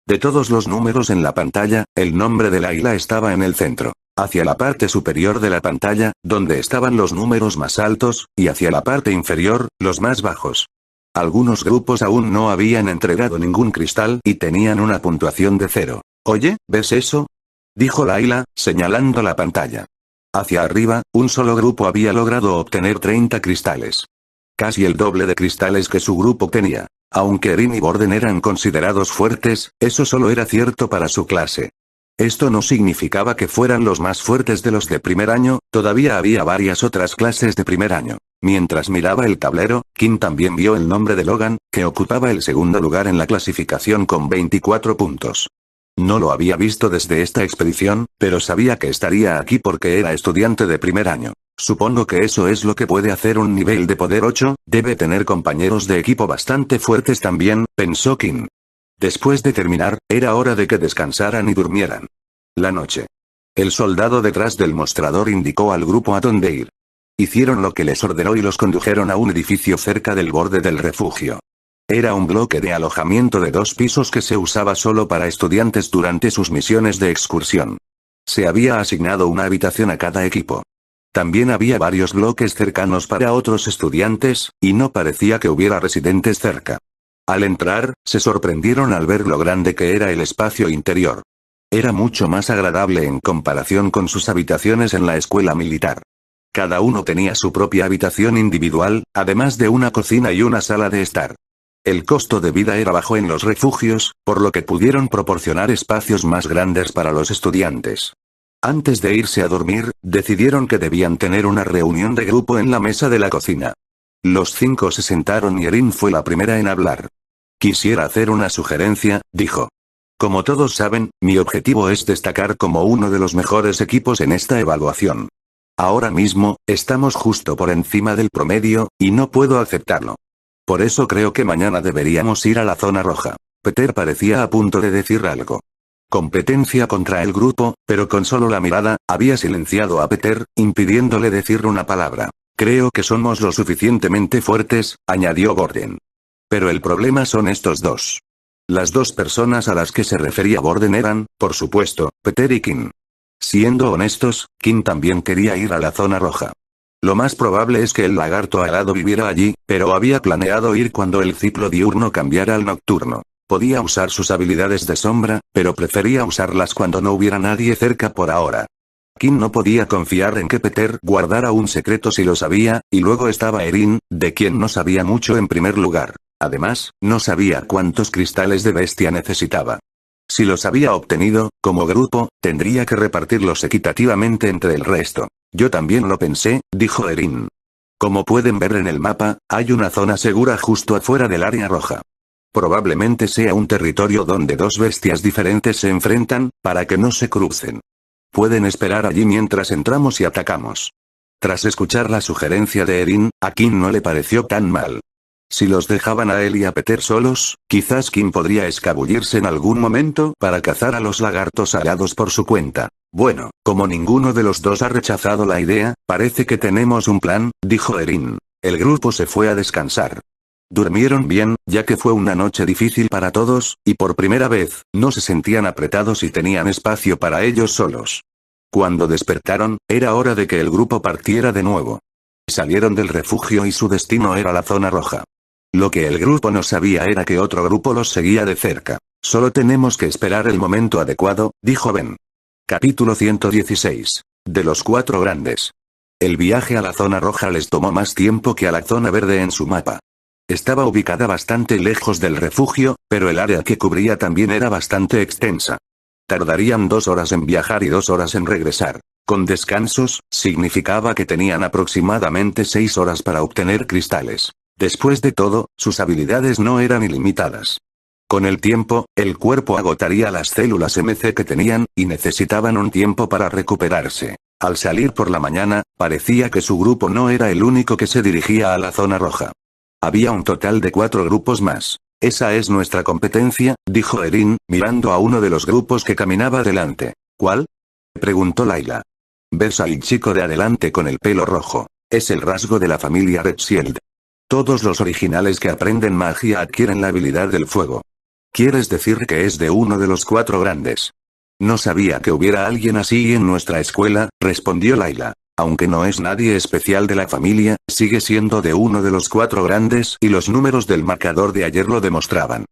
De todos los números en la pantalla, el nombre de Layla estaba en el centro. Hacia la parte superior de la pantalla, donde estaban los números más altos, y hacia la parte inferior, los más bajos. Algunos grupos aún no habían entregado ningún cristal y tenían una puntuación de 0. Oye, ¿ves eso?, dijo Layla, señalando la pantalla. Hacia arriba, un solo grupo había logrado obtener 30 cristales. Casi el doble de cristales que su grupo tenía. Aunque Erin y Borden eran considerados fuertes, eso solo era cierto para su clase. Esto no significaba que fueran los más fuertes de los de primer año, todavía había varias otras clases de primer año. Mientras miraba el tablero, Kim también vio el nombre de Logan, que ocupaba el segundo lugar en la clasificación con 24 puntos. No lo había visto desde esta expedición, pero sabía que estaría aquí porque era estudiante de primer año. Supongo que eso es lo que puede hacer un nivel de poder 8, debe tener compañeros de equipo bastante fuertes también, pensó Kim. Después de terminar, era hora de que descansaran y durmieran. La noche. El soldado detrás del mostrador indicó al grupo a dónde ir. Hicieron lo que les ordenó y los condujeron a un edificio cerca del borde del refugio. Era un bloque de alojamiento de 2 pisos que se usaba solo para estudiantes durante sus misiones de excursión. Se había asignado una habitación a cada equipo. También había varios bloques cercanos para otros estudiantes, y no parecía que hubiera residentes cerca. Al entrar, se sorprendieron al ver lo grande que era el espacio interior. Era mucho más agradable en comparación con sus habitaciones en la escuela militar. Cada uno tenía su propia habitación individual, además de una cocina y una sala de estar. El costo de vida era bajo en los refugios, por lo que pudieron proporcionar espacios más grandes para los estudiantes. Antes de irse a dormir, decidieron que debían tener una reunión de grupo en la mesa de la cocina. Los 5 se sentaron y Erin fue la primera en hablar. Quisiera hacer una sugerencia, dijo. Como todos saben, mi objetivo es destacar como uno de los mejores equipos en esta evaluación. Ahora mismo, estamos justo por encima del promedio, y no puedo aceptarlo. Por eso creo que mañana deberíamos ir a la zona roja. Peter parecía a punto de decir algo. Competencia contra el grupo, pero con solo la mirada, había silenciado a Peter, impidiéndole decir una palabra. Creo que somos lo suficientemente fuertes, añadió Borden. Pero el problema son estos 2. Las 2 personas a las que se refería Borden eran, por supuesto, Peter y Kim. Siendo honestos, Kim también quería ir a la zona roja. Lo más probable es que el lagarto alado viviera allí, pero había planeado ir cuando el ciclo diurno cambiara al nocturno. Podía usar sus habilidades de sombra, pero prefería usarlas cuando no hubiera nadie cerca por ahora. Kim no podía confiar en que Peter guardara un secreto si lo sabía, y luego estaba Erin, de quien no sabía mucho en primer lugar. Además, no sabía cuántos cristales de bestia necesitaba. Si los había obtenido, como grupo, tendría que repartirlos equitativamente entre el resto. Yo también lo pensé, dijo Erin. Como pueden ver en el mapa, hay una zona segura justo afuera del área roja. Probablemente sea un territorio donde dos bestias diferentes se enfrentan, para que no se crucen. Pueden esperar allí mientras entramos y atacamos. Tras escuchar la sugerencia de Erin, a Kim no le pareció tan mal. Si los dejaban a él y a Peter solos, quizás Kim podría escabullirse en algún momento para cazar a los lagartos alados por su cuenta. Bueno, como ninguno de los dos ha rechazado la idea, parece que tenemos un plan, dijo Erin. El grupo se fue a descansar. Durmieron bien, ya que fue una noche difícil para todos, y por primera vez, no se sentían apretados y tenían espacio para ellos solos. Cuando despertaron, era hora de que el grupo partiera de nuevo. Salieron del refugio y su destino era la zona roja. Lo que el grupo no sabía era que otro grupo los seguía de cerca. Solo tenemos que esperar el momento adecuado, dijo Ben. Capítulo 116. De los cuatro grandes. El viaje a la zona roja les tomó más tiempo que a la zona verde en su mapa. Estaba ubicada bastante lejos del refugio, pero el área que cubría también era bastante extensa. Tardarían 2 horas en viajar y 2 horas en regresar. Con descansos, significaba que tenían aproximadamente 6 horas para obtener cristales. Después de todo, sus habilidades no eran ilimitadas. Con el tiempo, el cuerpo agotaría las células MC que tenían, y necesitaban un tiempo para recuperarse. Al salir por la mañana, parecía que su grupo no era el único que se dirigía a la zona roja. Había un total de 4 grupos más. Esa es nuestra competencia, dijo Erin, mirando a uno de los grupos que caminaba delante. ¿Cuál? Preguntó Layla. Ves al chico de adelante con el pelo rojo. Es el rasgo de la familia Redshield. Todos los originales que aprenden magia adquieren la habilidad del fuego. ¿Quieres decir que es de uno de los 4 grandes? No sabía que hubiera alguien así en nuestra escuela, respondió Layla. Aunque no es nadie especial de la familia, sigue siendo de uno de los 4 grandes y los números del marcador de ayer lo demostraban.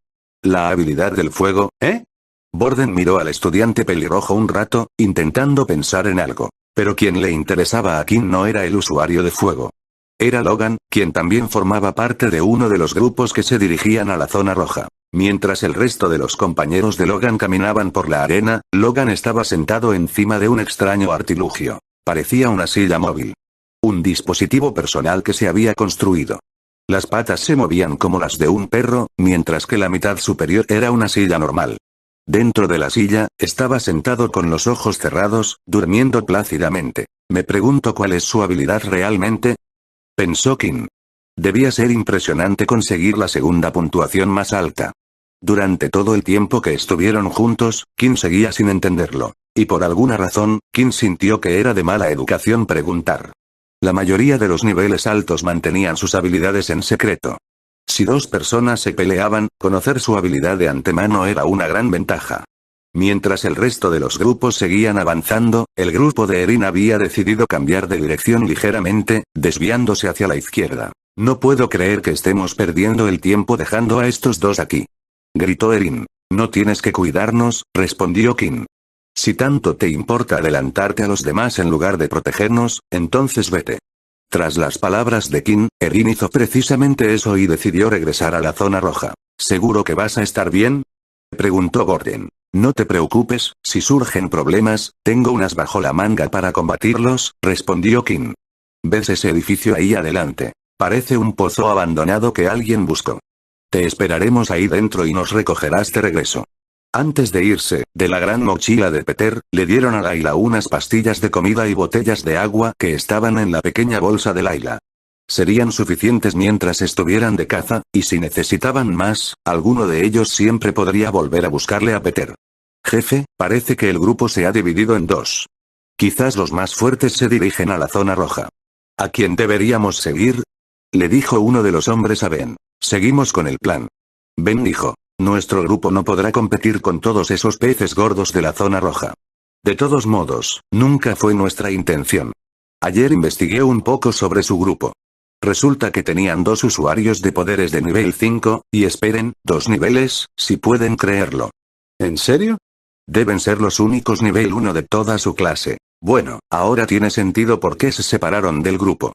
¿La habilidad del fuego, eh? Borden miró al estudiante pelirrojo un rato, intentando pensar en algo. Pero quien le interesaba a Kim no era el usuario de fuego. Era Logan, quien también formaba parte de uno de los grupos que se dirigían a la zona roja. Mientras el resto de los compañeros de Logan caminaban por la arena, Logan estaba sentado encima de un extraño artilugio. Parecía una silla móvil. Un dispositivo personal que se había construido. Las patas se movían como las de un perro, mientras que la mitad superior era una silla normal. Dentro de la silla, estaba sentado con los ojos cerrados, durmiendo plácidamente. Me pregunto cuál es su habilidad realmente. Pensó Kim. Debía ser impresionante conseguir la segunda puntuación más alta. Durante todo el tiempo que estuvieron juntos, Kim seguía sin entenderlo. Y por alguna razón, Kim sintió que era de mala educación preguntar. La mayoría de los niveles altos mantenían sus habilidades en secreto. Si 2 personas se peleaban, conocer su habilidad de antemano era una gran ventaja. Mientras el resto de los grupos seguían avanzando, el grupo de Erin había decidido cambiar de dirección ligeramente, desviándose hacia la izquierda. No puedo creer que estemos perdiendo el tiempo dejando a estos dos aquí. Gritó Erin. No tienes que cuidarnos, respondió Kim. Si tanto te importa adelantarte a los demás en lugar de protegernos, entonces vete. Tras las palabras de Kim, Erin hizo precisamente eso y decidió regresar a la zona roja. ¿Seguro que vas a estar bien? Preguntó Gordon. No te preocupes, si surgen problemas, tengo unas bajo la manga para combatirlos, respondió Kim. ¿Ves ese edificio ahí adelante? Parece un pozo abandonado que alguien buscó. Te esperaremos ahí dentro y nos recogerás de regreso. Antes de irse, de la gran mochila de Peter, le dieron a Layla unas pastillas de comida y botellas de agua que estaban en la pequeña bolsa de Layla. Serían suficientes mientras estuvieran de caza, y si necesitaban más, alguno de ellos siempre podría volver a buscarle a Peter. Jefe, parece que el grupo se ha dividido en 2. Quizás los más fuertes se dirigen a la zona roja. ¿A quién deberíamos seguir? Le dijo uno de los hombres a Ben. Seguimos con el plan. Ben dijo. Nuestro grupo no podrá competir con todos esos peces gordos de la zona roja. De todos modos, nunca fue nuestra intención. Ayer investigué un poco sobre su grupo. Resulta que tenían 2 usuarios de poderes de nivel 5, y esperen, 2 niveles, si pueden creerlo. ¿En serio? Deben ser los únicos nivel 1 de toda su clase. Bueno, ahora tiene sentido por qué se separaron del grupo.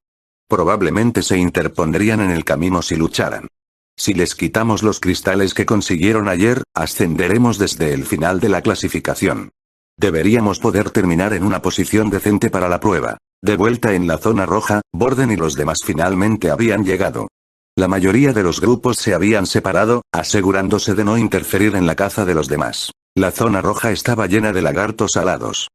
Probablemente se interpondrían en el camino si lucharan. Si les quitamos los cristales que consiguieron ayer, ascenderemos desde el final de la clasificación. Deberíamos poder terminar en una posición decente para la prueba. De vuelta en la zona roja, Borden y los demás finalmente habían llegado. La mayoría de los grupos se habían separado, asegurándose de no interferir en la caza de los demás. La zona roja estaba llena de lagartos alados.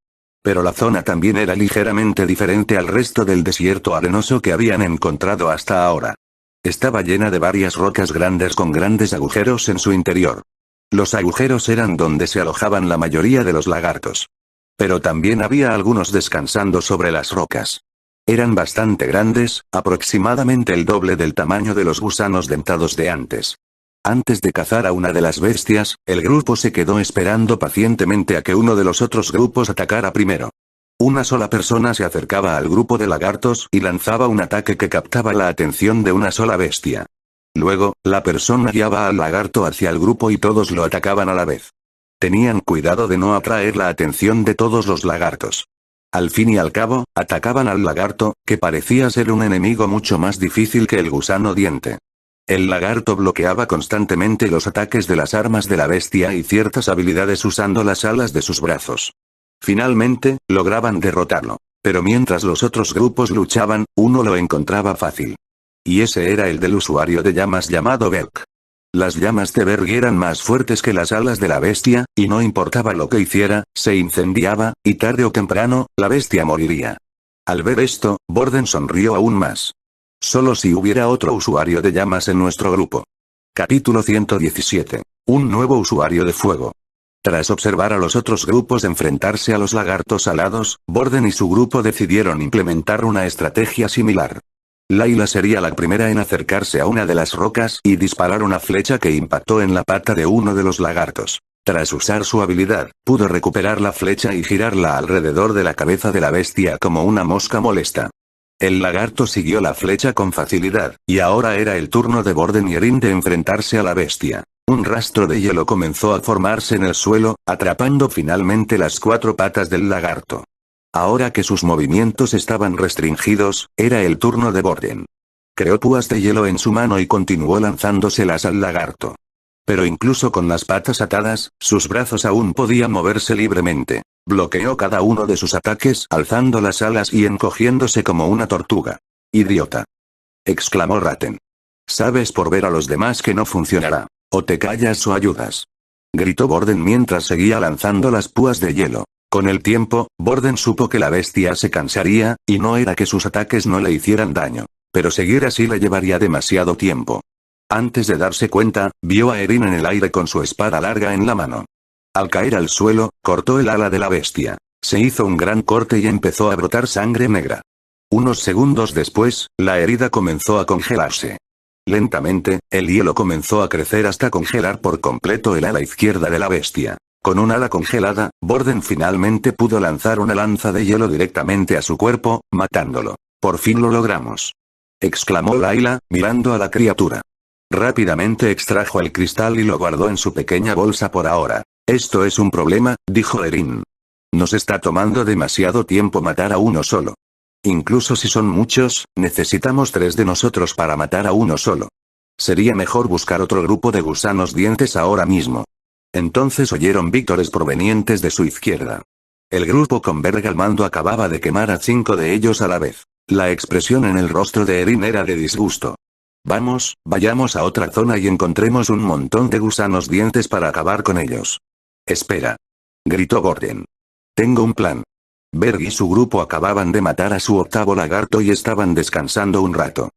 Pero la zona también era ligeramente diferente al resto del desierto arenoso que habían encontrado hasta ahora. Estaba llena de varias rocas grandes con grandes agujeros en su interior. Los agujeros eran donde se alojaban la mayoría de los lagartos. Pero también había algunos descansando sobre las rocas. Eran bastante grandes, aproximadamente el doble del tamaño de los gusanos dentados de antes. Antes de cazar a una de las bestias, el grupo se quedó esperando pacientemente a que uno de los otros grupos atacara primero. Una sola persona se acercaba al grupo de lagartos y lanzaba un ataque que captaba la atención de una sola bestia. Luego, la persona guiaba al lagarto hacia el grupo y todos lo atacaban a la vez. Tenían cuidado de no atraer la atención de todos los lagartos. Al fin y al cabo, atacaban al lagarto, que parecía ser un enemigo mucho más difícil que el gusano diente. El lagarto bloqueaba constantemente los ataques de las armas de la bestia y ciertas habilidades usando las alas de sus brazos. Finalmente, lograban derrotarlo. Pero mientras los otros grupos luchaban, uno lo encontraba fácil. Y ese era el del usuario de llamas llamado Berg. Las llamas de Berg eran más fuertes que las alas de la bestia, y no importaba lo que hiciera, se incendiaba, y tarde o temprano, la bestia moriría. Al ver esto, Borden sonrió aún más. Solo si hubiera otro usuario de llamas en nuestro grupo. Capítulo 117. Un nuevo usuario de fuego. Tras observar a los otros grupos enfrentarse a los lagartos alados, Borden y su grupo decidieron implementar una estrategia similar. Layla sería la primera en acercarse a una de las rocas y disparar una flecha que impactó en la pata de uno de los lagartos. Tras usar su habilidad, pudo recuperar la flecha y girarla alrededor de la cabeza de la bestia como una mosca molesta. El lagarto siguió la flecha con facilidad, y ahora era el turno de Borden y Erin de enfrentarse a la bestia. Un rastro de hielo comenzó a formarse en el suelo, atrapando finalmente las 4 patas del lagarto. Ahora que sus movimientos estaban restringidos, era el turno de Borden. Creó púas de hielo en su mano y continuó lanzándoselas al lagarto. Pero incluso con las patas atadas, sus brazos aún podían moverse libremente. Bloqueó cada uno de sus ataques alzando las alas y encogiéndose como una tortuga. ¡Idiota!, exclamó Ratten. Sabes por ver a los demás que no funcionará. O te callas o ayudas. Gritó Borden mientras seguía lanzando las púas de hielo. Con el tiempo, Borden supo que la bestia se cansaría, y no era que sus ataques no le hicieran daño. Pero seguir así le llevaría demasiado tiempo. Antes de darse cuenta, vio a Erin en el aire con su espada larga en la mano. Al caer al suelo, cortó el ala de la bestia. Se hizo un gran corte y empezó a brotar sangre negra. Unos segundos después, la herida comenzó a congelarse. Lentamente, el hielo comenzó a crecer hasta congelar por completo el ala izquierda de la bestia. Con un ala congelada, Borden finalmente pudo lanzar una lanza de hielo directamente a su cuerpo, matándolo. «Por fin lo logramos», exclamó Layla, mirando a la criatura. Rápidamente extrajo el cristal y lo guardó en su pequeña bolsa por ahora. «Esto es un problema», dijo Erin. «Nos está tomando demasiado tiempo matar a uno solo. Incluso si son muchos, necesitamos 3 de nosotros para matar a uno solo. Sería mejor buscar otro grupo de gusanos dientes ahora mismo». Entonces oyeron víctores provenientes de su izquierda. El grupo con Berg al mando acababa de quemar a 5 de ellos a la vez. La expresión en el rostro de Erin era de disgusto. «Vamos, vayamos a otra zona y encontremos un montón de gusanos dientes para acabar con ellos». «Espera», gritó Borden. «Tengo un plan». Berg y su grupo acababan de matar a su 8º lagarto y estaban descansando un rato.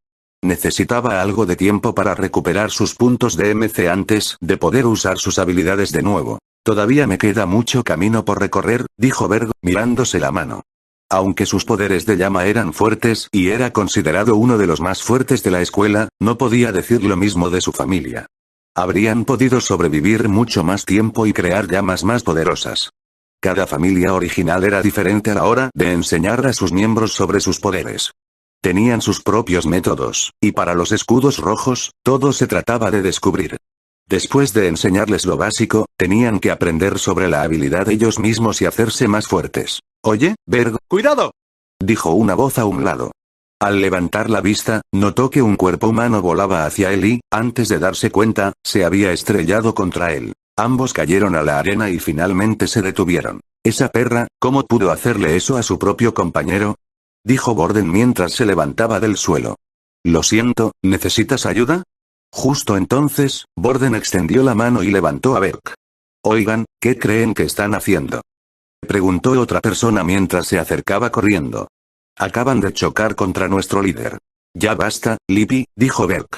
Necesitaba algo de tiempo para recuperar sus puntos de MC antes de poder usar sus habilidades de nuevo. «Todavía me queda mucho camino por recorrer», dijo Berg, mirándose la mano. Aunque sus poderes de llama eran fuertes y era considerado uno de los más fuertes de la escuela, no podía decir lo mismo de su familia. Habrían podido sobrevivir mucho más tiempo y crear llamas más poderosas. Cada familia original era diferente a la hora de enseñar a sus miembros sobre sus poderes. Tenían sus propios métodos, y para los escudos rojos, todo se trataba de descubrir. Después de enseñarles lo básico, tenían que aprender sobre la habilidad ellos mismos y hacerse más fuertes. Oye, Berg, ¡cuidado!, dijo una voz a un lado. Al levantar la vista, notó que un cuerpo humano volaba hacia él y, antes de darse cuenta, se había estrellado contra él. Ambos cayeron a la arena y finalmente se detuvieron. Esa perra, ¿cómo pudo hacerle eso a su propio compañero?, dijo Borden mientras se levantaba del suelo. Lo siento, ¿necesitas ayuda? Justo entonces, Borden extendió la mano y levantó a Berg. Oigan, ¿qué creen que están haciendo?, preguntó otra persona mientras se acercaba corriendo. Acaban de chocar contra nuestro líder. Ya basta, Lippy, dijo Berg.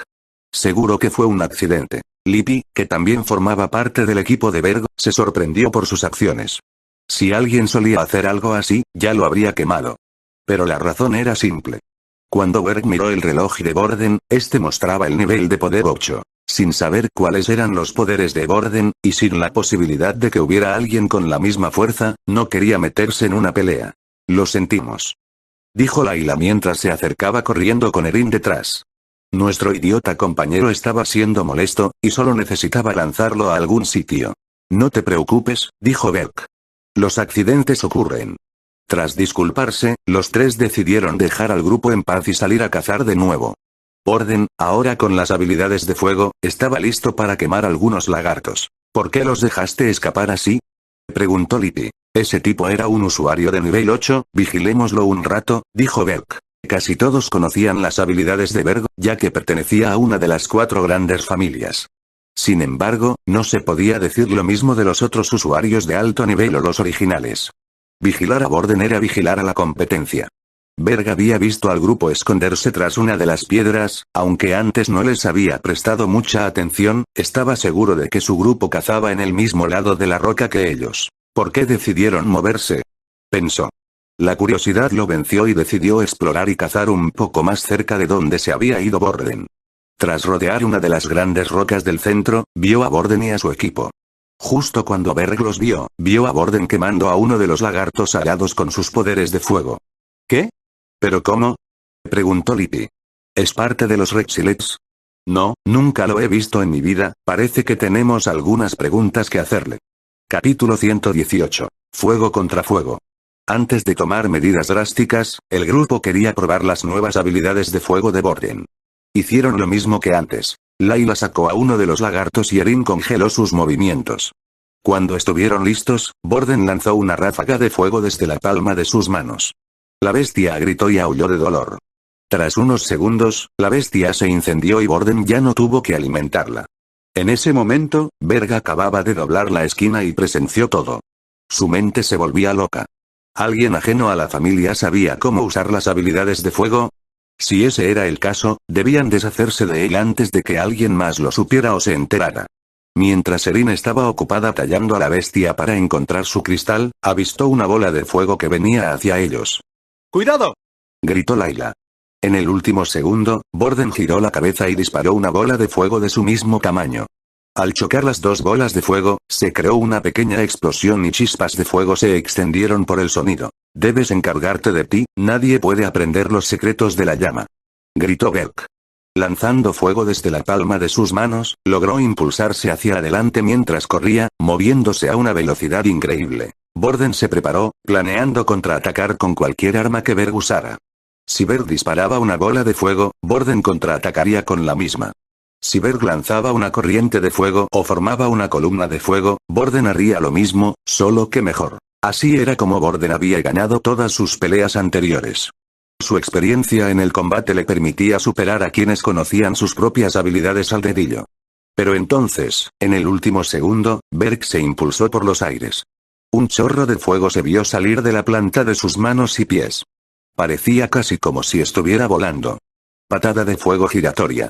Seguro que fue un accidente. Lippy, que también formaba parte del equipo de Berg, se sorprendió por sus acciones. Si alguien solía hacer algo así, ya lo habría quemado. Pero la razón era simple. Cuando Berg miró el reloj de Borden, este mostraba el nivel de poder 8. Sin saber cuáles eran los poderes de Borden, y sin la posibilidad de que hubiera alguien con la misma fuerza, no quería meterse en una pelea. Lo sentimos, dijo Layla mientras se acercaba corriendo con Erin detrás. Nuestro idiota compañero estaba siendo molesto, y solo necesitaba lanzarlo a algún sitio. No te preocupes, dijo Berg. Los accidentes ocurren. Tras disculparse, los tres decidieron dejar al grupo en paz y salir a cazar de nuevo. Borden, ahora con las habilidades de fuego, estaba listo para quemar algunos lagartos. ¿Por qué los dejaste escapar así?, preguntó Lippy. Ese tipo era un usuario de nivel 8, vigilémoslo un rato, dijo Berg. Casi todos conocían las habilidades de Berg, ya que pertenecía a una de las 4 grandes familias. Sin embargo, no se podía decir lo mismo de los otros usuarios de alto nivel o los originales. Vigilar a Borden era vigilar a la competencia. Berg había visto al grupo esconderse tras una de las piedras, aunque antes no les había prestado mucha atención, estaba seguro de que su grupo cazaba en el mismo lado de la roca que ellos. ¿Por qué decidieron moverse?, pensó. La curiosidad lo venció y decidió explorar y cazar un poco más cerca de donde se había ido Borden. Tras rodear una de las grandes rocas del centro, vio a Borden y a su equipo. Justo cuando Berg los vio a Borden quemando a uno de los lagartos alados con sus poderes de fuego. ¿Qué? ¿Pero cómo?, preguntó Lippy. ¿Es parte de los Rexilets? No, nunca lo he visto en mi vida, parece que tenemos algunas preguntas que hacerle. Capítulo 118. Fuego contra fuego. Antes de tomar medidas drásticas, el grupo quería probar las nuevas habilidades de fuego de Borden. Hicieron lo mismo que antes. Layla sacó a uno de los lagartos y Erin congeló sus movimientos. Cuando estuvieron listos, Borden lanzó una ráfaga de fuego desde la palma de sus manos. La bestia gritó y aulló de dolor. Tras unos segundos, la bestia se incendió y Borden ya no tuvo que alimentarla. En ese momento, Berg acababa de doblar la esquina y presenció todo. Su mente se volvía loca. ¿Alguien ajeno a la familia sabía cómo usar las habilidades de fuego? Si ese era el caso, debían deshacerse de él antes de que alguien más lo supiera o se enterara. Mientras Erin estaba ocupada tallando a la bestia para encontrar su cristal, avistó una bola de fuego que venía hacia ellos. ¡Cuidado!, gritó Layla. En el último segundo, Borden giró la cabeza y disparó una bola de fuego de su mismo tamaño. Al chocar las dos bolas de fuego, se creó una pequeña explosión y chispas de fuego se extendieron por el sonido. Debes encargarte de ti, nadie puede aprender los secretos de la llama, gritó Berg. Lanzando fuego desde la palma de sus manos, logró impulsarse hacia adelante mientras corría, moviéndose a una velocidad increíble. Borden se preparó, planeando contraatacar con cualquier arma que Berg usara. Si Berg disparaba una bola de fuego, Borden contraatacaría con la misma. Si Berg lanzaba una corriente de fuego o formaba una columna de fuego, Borden haría lo mismo, solo que mejor. Así era como Borden había ganado todas sus peleas anteriores. Su experiencia en el combate le permitía superar a quienes conocían sus propias habilidades al dedillo. Pero entonces, en el último segundo, Berg se impulsó por los aires. Un chorro de fuego se vio salir de la planta de sus manos y pies. Parecía casi como si estuviera volando. Patada de fuego giratoria.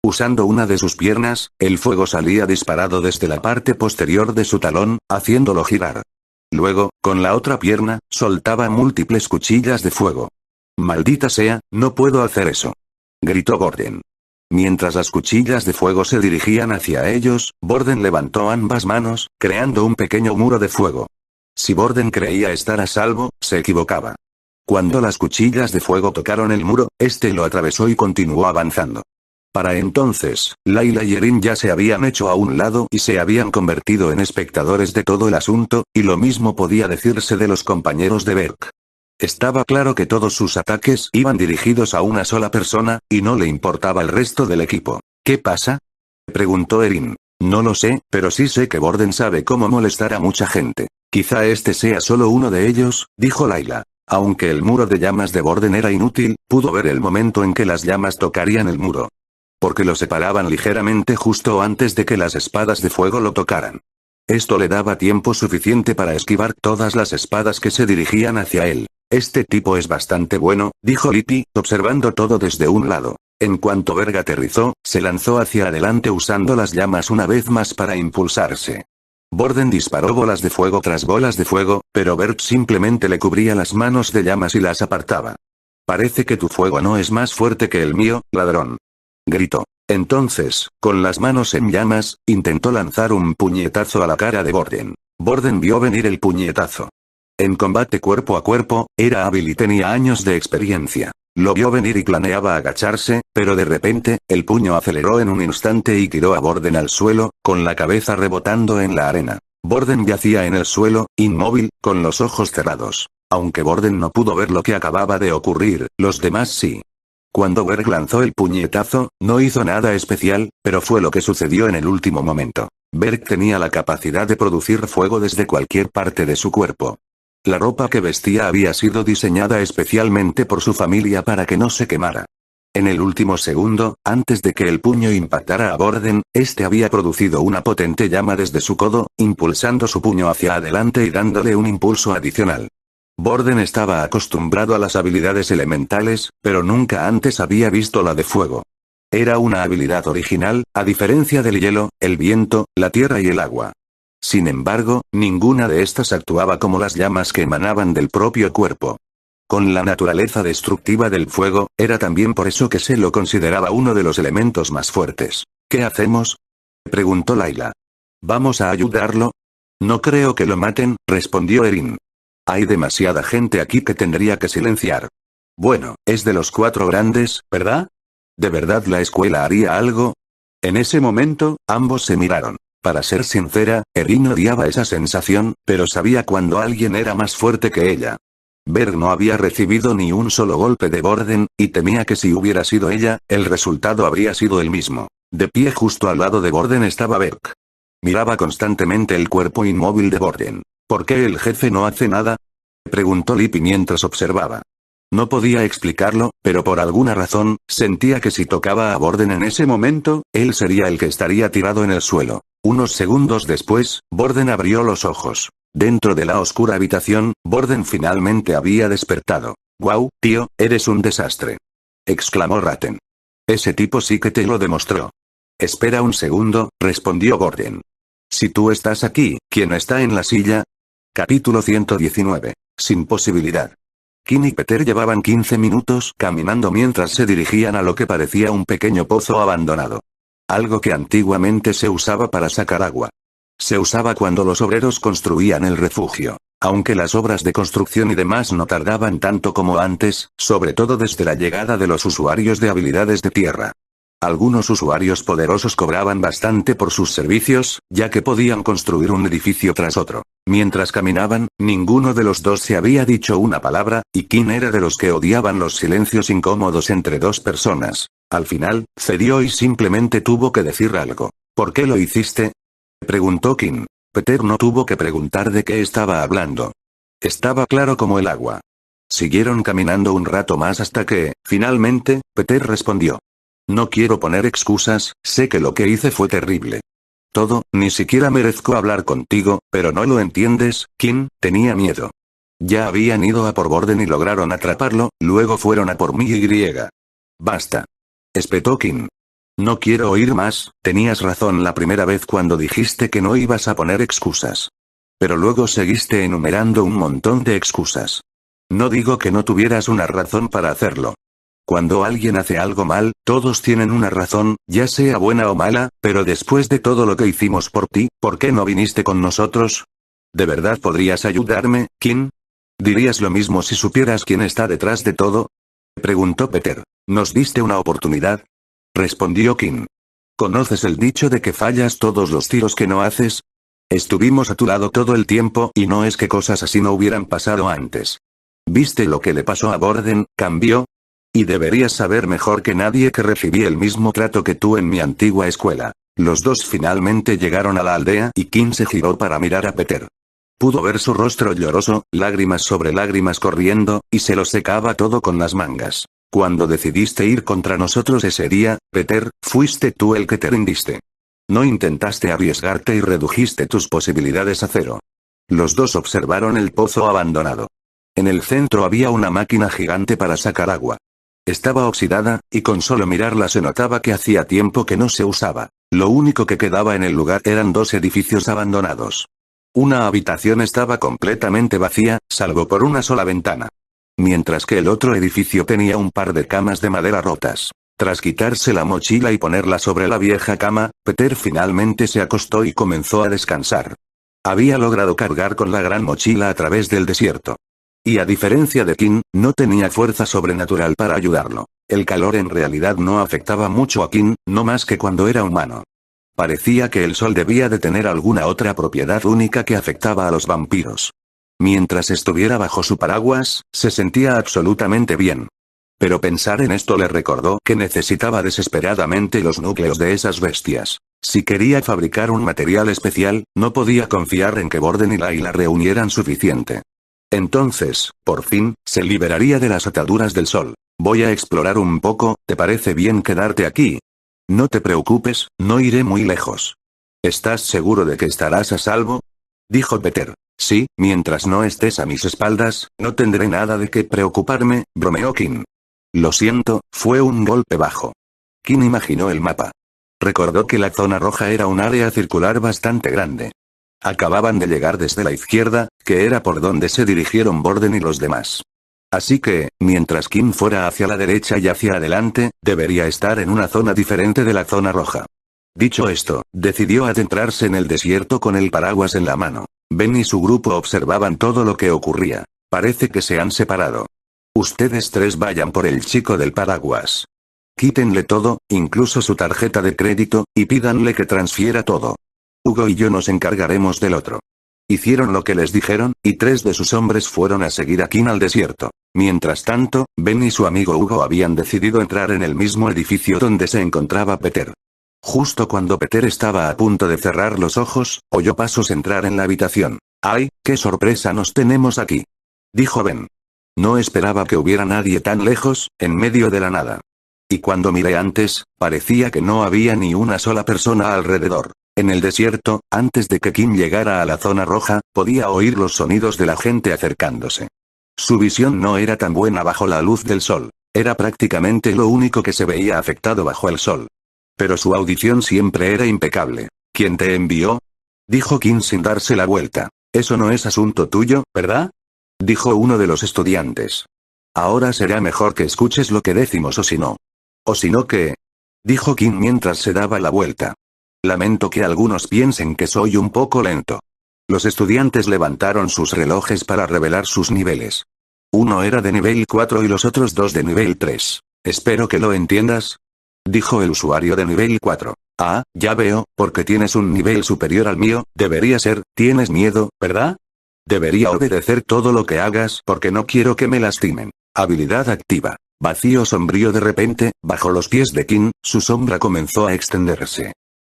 Usando una de sus piernas, el fuego salía disparado desde la parte posterior de su talón, haciéndolo girar. Luego, con la otra pierna, soltaba múltiples cuchillas de fuego. «Maldita sea, no puedo hacer eso», gritó Borden. Mientras las cuchillas de fuego se dirigían hacia ellos, Borden levantó ambas manos, creando un pequeño muro de fuego. Si Borden creía estar a salvo, se equivocaba. Cuando las cuchillas de fuego tocaron el muro, este lo atravesó y continuó avanzando. Para entonces, Layla y Erin ya se habían hecho a un lado y se habían convertido en espectadores de todo el asunto, y lo mismo podía decirse de los compañeros de Berk. Estaba claro que todos sus ataques iban dirigidos a una sola persona, y no le importaba el resto del equipo. ¿Qué pasa?, preguntó Erin. No lo sé, pero sí sé que Borden sabe cómo molestar a mucha gente. Quizá este sea solo uno de ellos, dijo Layla. Aunque el muro de llamas de Borden era inútil, pudo ver el momento en que las llamas tocarían el muro. Porque lo separaban ligeramente justo antes de que las espadas de fuego lo tocaran. Esto le daba tiempo suficiente para esquivar todas las espadas que se dirigían hacia él. Este tipo es bastante bueno, dijo Lippy, observando todo desde un lado. En cuanto Berg aterrizó, se lanzó hacia adelante usando las llamas una vez más para impulsarse. Borden disparó bolas de fuego tras bolas de fuego, pero Berg simplemente le cubría las manos de llamas y las apartaba. Parece que tu fuego no es más fuerte que el mío, ladrón. Gritó. Entonces, con las manos en llamas, intentó lanzar un puñetazo a la cara de Borden. Borden vio venir el puñetazo. En combate cuerpo a cuerpo, era hábil y tenía años de experiencia. Lo vio venir y planeaba agacharse, pero de repente, el puño aceleró en un instante y tiró a Borden al suelo, con la cabeza rebotando en la arena. Borden yacía en el suelo, inmóvil, con los ojos cerrados. Aunque Borden no pudo ver lo que acababa de ocurrir, los demás sí. Cuando Berg lanzó el puñetazo, no hizo nada especial, pero fue lo que sucedió en el último momento. Berg tenía la capacidad de producir fuego desde cualquier parte de su cuerpo. La ropa que vestía había sido diseñada especialmente por su familia para que no se quemara. En el último segundo, antes de que el puño impactara a Borden, este había producido una potente llama desde su codo, impulsando su puño hacia adelante y dándole un impulso adicional. Borden estaba acostumbrado a las habilidades elementales, pero nunca antes había visto la de fuego. Era una habilidad original, a diferencia del hielo, el viento, la tierra y el agua. Sin embargo, ninguna de estas actuaba como las llamas que emanaban del propio cuerpo. Con la naturaleza destructiva del fuego, era también por eso que se lo consideraba uno de los elementos más fuertes. ¿Qué hacemos?, preguntó Layla. ¿Vamos a ayudarlo? No creo que lo maten, respondió Erin. Hay demasiada gente aquí que tendría que silenciar. Bueno, es de los 4 grandes, ¿verdad? ¿De verdad la escuela haría algo? En ese momento, ambos se miraron. Para ser sincera, Erin odiaba esa sensación, pero sabía cuando alguien era más fuerte que ella. Berg no había recibido ni un solo golpe de Borden, y temía que si hubiera sido ella, el resultado habría sido el mismo. De pie justo al lado de Borden estaba Berg. Miraba constantemente el cuerpo inmóvil de Borden. ¿Por qué el jefe no hace nada?, preguntó Lippy mientras observaba. No podía explicarlo, pero por alguna razón, sentía que si tocaba a Borden en ese momento, él sería el que estaría tirado en el suelo. Unos segundos después, Borden abrió los ojos. Dentro de la oscura habitación, Borden finalmente había despertado. «¡Guau, tío, eres un desastre!», exclamó Ratten. «Ese tipo sí que te lo demostró». «Espera un segundo», respondió Borden. «Si tú estás aquí, ¿quién está en la silla?». Capítulo 119. Sin posibilidad. Kin y Peter llevaban 15 minutos caminando mientras se dirigían a lo que parecía un pequeño pozo abandonado. Algo que antiguamente se usaba para sacar agua. Se usaba cuando los obreros construían el refugio. Aunque las obras de construcción y demás no tardaban tanto como antes, sobre todo desde la llegada de los usuarios de habilidades de tierra. Algunos usuarios poderosos cobraban bastante por sus servicios, ya que podían construir un edificio tras otro. Mientras caminaban, ninguno de los dos se había dicho una palabra, y Kin era de los que odiaban los silencios incómodos entre dos personas. Al final, cedió y simplemente tuvo que decir algo. ¿Por qué lo hiciste?, preguntó Kin. Peter no tuvo que preguntar de qué estaba hablando. Estaba claro como el agua. Siguieron caminando un rato más hasta que, finalmente, Peter respondió. No quiero poner excusas, sé que lo que hice fue terrible. Ni siquiera merezco hablar contigo, pero no lo entiendes, Kin, tenía miedo. Ya habían ido a por Borden y lograron atraparlo, luego fueron a por mí y... Basta. Espetó Kin. No quiero oír más, tenías razón la primera vez cuando dijiste que no ibas a poner excusas. Pero luego seguiste enumerando un montón de excusas. No digo que no tuvieras una razón para hacerlo. Cuando alguien hace algo mal, todos tienen una razón, ya sea buena o mala, pero después de todo lo que hicimos por ti, ¿por qué no viniste con nosotros? ¿De verdad podrías ayudarme, Kin? ¿Dirías lo mismo si supieras quién está detrás de todo?, preguntó Peter. Nos diste una oportunidad. respondió Kim. ¿Conoces el dicho de que fallas todos los tiros que no haces? Estuvimos a tu lado todo el tiempo y no es que cosas así no hubieran pasado antes. ¿Viste lo que le pasó a Borden? ¿Cambió? Y deberías saber mejor que nadie que recibí el mismo trato que tú en mi antigua escuela. Los dos finalmente llegaron a la aldea y Kim se giró para mirar a Peter. Pudo ver su rostro lloroso, lágrimas sobre lágrimas corriendo, y se lo secaba todo con las mangas. Cuando decidiste ir contra nosotros ese día, Peter, fuiste tú el que te rindiste. No intentaste arriesgarte y redujiste tus posibilidades a cero. Los dos observaron el pozo abandonado. En el centro había una máquina gigante para sacar agua. Estaba oxidada, y con solo mirarla se notaba que hacía tiempo que no se usaba. Lo único que quedaba en el lugar eran dos edificios abandonados. Una habitación estaba completamente vacía, salvo por una sola ventana. Mientras que el otro edificio tenía un par de camas de madera rotas. Tras quitarse la mochila y ponerla sobre la vieja cama, Peter finalmente se acostó y comenzó a descansar. Había logrado cargar con la gran mochila a través del desierto. Y a diferencia de Kim, no tenía fuerza sobrenatural para ayudarlo. El calor en realidad no afectaba mucho a Kim, no más que cuando era humano. Parecía que el sol debía de tener alguna otra propiedad única que afectaba a los vampiros. Mientras estuviera bajo su paraguas, se sentía absolutamente bien. Pero pensar en esto le recordó que necesitaba desesperadamente los núcleos de esas bestias. Si quería fabricar un material especial, no podía confiar en que Borden y Layla reunieran suficiente. Entonces, por fin, se liberaría de las ataduras del sol. Voy a explorar un poco, ¿te parece bien quedarte aquí? No te preocupes, no iré muy lejos. ¿Estás seguro de que estarás a salvo? Dijo Peter. Sí, mientras no estés a mis espaldas, no tendré nada de qué preocuparme, bromeó Kim. Lo siento, fue un golpe bajo. Kim imaginó el mapa. Recordó que la zona roja era un área circular bastante grande. Acababan de llegar desde la izquierda, que era por donde se dirigieron Borden y los demás. Así que, mientras Kim fuera hacia la derecha y hacia adelante, debería estar en una zona diferente de la zona roja. Dicho esto, decidió adentrarse en el desierto con el paraguas en la mano. Ben y su grupo observaban todo lo que ocurría. Parece que se han separado. Ustedes tres vayan por el chico del paraguas. Quítenle todo, incluso su tarjeta de crédito, y pídanle que transfiera todo. Hugo y yo nos encargaremos del otro. Hicieron lo que les dijeron, y 3 de sus hombres fueron a seguir a Kim al desierto. Mientras tanto, Ben y su amigo Hugo habían decidido entrar en el mismo edificio donde se encontraba Peter. Justo cuando Peter estaba a punto de cerrar los ojos, oyó pasos entrar en la habitación. ¡Ay, qué sorpresa nos tenemos aquí!, dijo Ben. No esperaba que hubiera nadie tan lejos, en medio de la nada. Y cuando miré antes, parecía que no había ni una sola persona alrededor. En el desierto, antes de que Kim llegara a la zona roja, podía oír los sonidos de la gente acercándose. Su visión no era tan buena bajo la luz del sol. Era prácticamente lo único que se veía afectado bajo el sol. Pero su audición siempre era impecable. ¿Quién te envió?, dijo Kim sin darse la vuelta. Eso no es asunto tuyo, ¿verdad?, dijo uno de los estudiantes. Ahora será mejor que escuches lo que decimos o si no. ¿O si no qué?, dijo Kim mientras se daba la vuelta. Lamento que algunos piensen que soy un poco lento. Los estudiantes levantaron sus relojes para revelar sus niveles. Uno era de nivel 4 y los otros 2 de nivel 3. Espero que lo entiendas, dijo el usuario de nivel 4. Ah, ya veo, porque tienes un nivel superior al mío, debería ser, tienes miedo, ¿verdad? Debería obedecer todo lo que hagas porque no quiero que me lastimen. Habilidad activa. Vacío sombrío. De repente, bajo los pies de Kim, su sombra comenzó a extenderse.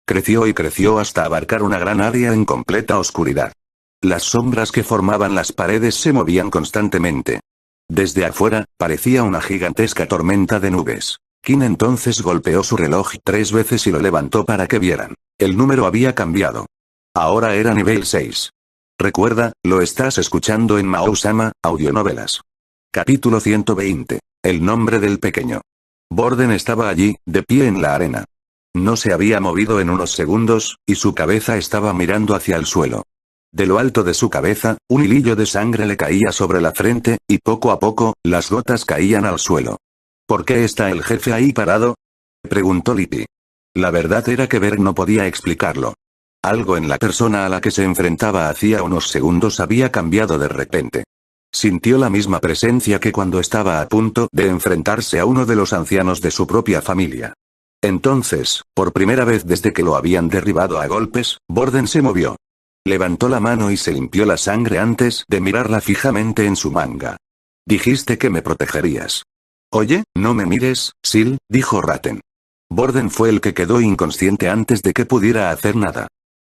Creció y creció hasta abarcar una gran área en completa oscuridad. Las sombras que formaban las paredes se movían constantemente. Desde afuera, parecía una gigantesca tormenta de nubes. Kim entonces golpeó su reloj 3 veces y lo levantó para que vieran. El número había cambiado. Ahora era nivel 6. Recuerda, lo estás escuchando en Mao-sama, audionovelas. Capítulo 120. El nombre del pequeño. Borden estaba allí, de pie en la arena. No se había movido en unos segundos, y su cabeza estaba mirando hacia el suelo. De lo alto de su cabeza, un hilillo de sangre le caía sobre la frente, y poco a poco, las gotas caían al suelo. ¿Por qué está el jefe ahí parado?, preguntó Lippi. La verdad era que Berg no podía explicarlo. Algo en la persona a la que se enfrentaba hacía unos segundos había cambiado de repente. Sintió la misma presencia que cuando estaba a punto de enfrentarse a uno de los ancianos de su propia familia. Entonces, por primera vez desde que lo habían derribado a golpes, Borden se movió. Levantó la mano y se limpió la sangre antes de mirarla fijamente en su manga. Dijiste que me protegerías. Oye, no me mires, Sil, dijo Ratten. Borden fue el que quedó inconsciente antes de que pudiera hacer nada.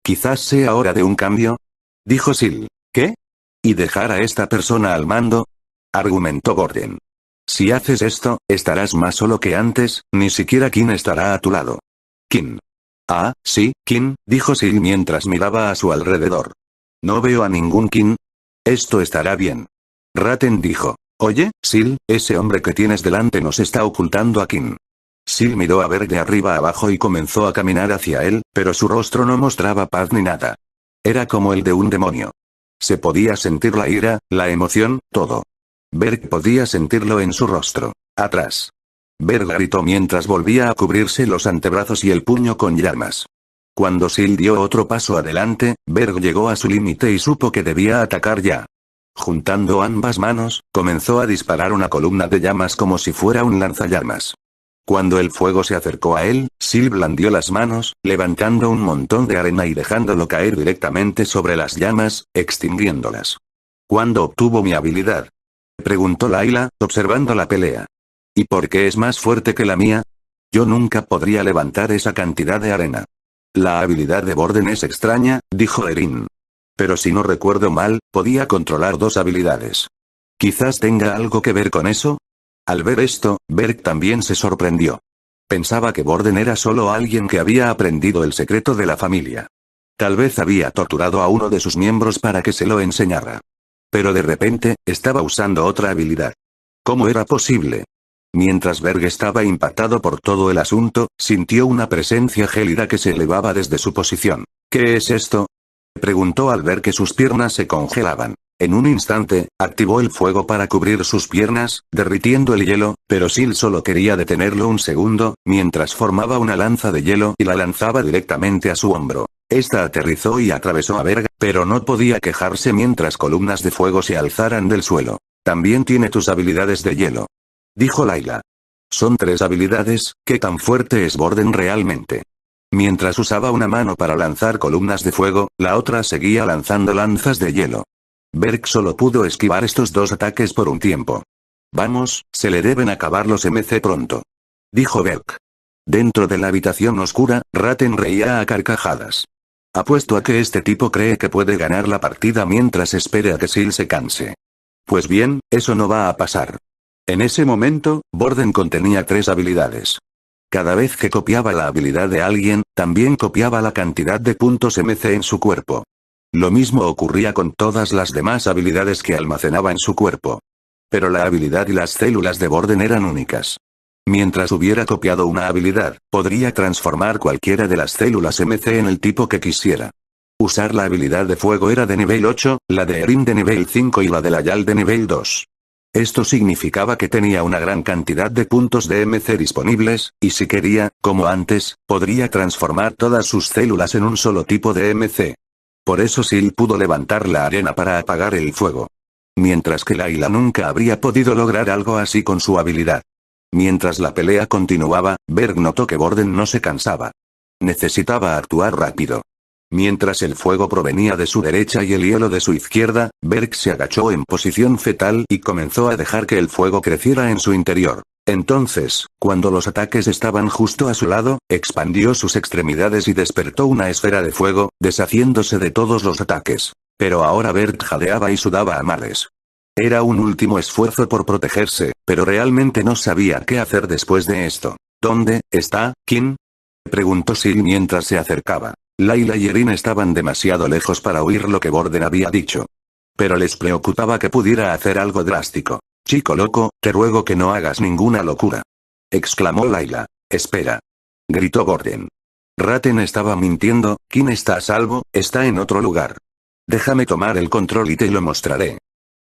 Quizás sea hora de un cambio, dijo Sil. ¿Qué? ¿Y dejar a esta persona al mando? Argumentó Borden. Si haces esto, estarás más solo que antes, ni siquiera Kin estará a tu lado. Kin. Ah, sí, Kin, dijo Sil mientras miraba a su alrededor. No veo a ningún Kin. Esto estará bien. Ratten dijo. Oye, Sil, ese hombre que tienes delante nos está ocultando a Kin. Sil miró a Berg de arriba abajo y comenzó a caminar hacia él, pero su rostro no mostraba paz ni nada. Era como el de un demonio. Se podía sentir la ira, la emoción, todo. Berg podía sentirlo en su rostro. Atrás. Berg gritó mientras volvía a cubrirse los antebrazos y el puño con llamas. Cuando Sil dio otro paso adelante, Berg llegó a su límite y supo que debía atacar ya. Juntando ambas manos, comenzó a disparar una columna de llamas como si fuera un lanzallamas. Cuando el fuego se acercó a él, Sil blandió las manos, levantando un montón de arena y dejándolo caer directamente sobre las llamas, extinguiéndolas. ¿Cuándo obtuvo mi habilidad?, preguntó Layla, observando la pelea. ¿Y por qué es más fuerte que la mía? Yo nunca podría levantar esa cantidad de arena. La habilidad de Borden es extraña, dijo Erin. Pero si no recuerdo mal, podía controlar dos habilidades. ¿Quizás tenga algo que ver con eso? Al ver esto, Berg también se sorprendió. Pensaba que Borden era solo alguien que había aprendido el secreto de la familia. Tal vez había torturado a uno de sus miembros para que se lo enseñara. Pero de repente, estaba usando otra habilidad. ¿Cómo era posible? Mientras Berg estaba impactado por todo el asunto, sintió una presencia gélida que se elevaba desde su posición. ¿Qué es esto?, preguntó al ver que sus piernas se congelaban. En un instante, activó el fuego para cubrir sus piernas, derritiendo el hielo, pero Sil solo quería detenerlo un segundo, mientras formaba una lanza de hielo y la lanzaba directamente a su hombro. Esta aterrizó y atravesó a Berg, pero no podía quejarse mientras columnas de fuego se alzaran del suelo. También tiene tus habilidades de hielo, dijo Layla. Son 3 habilidades, ¿qué tan fuerte es Borden realmente? Mientras usaba una mano para lanzar columnas de fuego, la otra seguía lanzando lanzas de hielo. Berg solo pudo esquivar estos 2 ataques por un tiempo. Vamos, se le deben acabar los MC pronto, dijo Berg. Dentro de la habitación oscura, Ratten reía a carcajadas. Apuesto a que este tipo cree que puede ganar la partida mientras espere a que Sil se canse. Pues bien, eso no va a pasar. En ese momento, Borden contenía 3 habilidades. Cada vez que copiaba la habilidad de alguien, también copiaba la cantidad de puntos MC en su cuerpo. Lo mismo ocurría con todas las demás habilidades que almacenaba en su cuerpo. Pero la habilidad y las células de Borden eran únicas. Mientras hubiera copiado una habilidad, podría transformar cualquiera de las células MC en el tipo que quisiera. Usar la habilidad de fuego era de nivel 8, la de Erin de nivel 5 y la de Layal de nivel 2. Esto significaba que tenía una gran cantidad de puntos de MC disponibles, y si quería, como antes, podría transformar todas sus células en un solo tipo de MC. Por eso Sil pudo levantar la arena para apagar el fuego. Mientras que Layla nunca habría podido lograr algo así con su habilidad. Mientras la pelea continuaba, Berg notó que Borden no se cansaba. Necesitaba actuar rápido. Mientras el fuego provenía de su derecha y el hielo de su izquierda, Berg se agachó en posición fetal y comenzó a dejar que el fuego creciera en su interior. Entonces, cuando los ataques estaban justo a su lado, expandió sus extremidades y despertó una esfera de fuego, deshaciéndose de todos los ataques. Pero ahora Berg jadeaba y sudaba a mares. Era un último esfuerzo por protegerse, pero realmente no sabía qué hacer después de esto. ¿Dónde está Kin?, preguntó Sil mientras se acercaba. Layla y Erin estaban demasiado lejos para oír lo que Borden había dicho. Pero les preocupaba que pudiera hacer algo drástico. Chico loco, te ruego que no hagas ninguna locura, exclamó Layla. Espera, gritó Borden. Ratten estaba mintiendo, Kin está a salvo, está en otro lugar. Déjame tomar el control y te lo mostraré.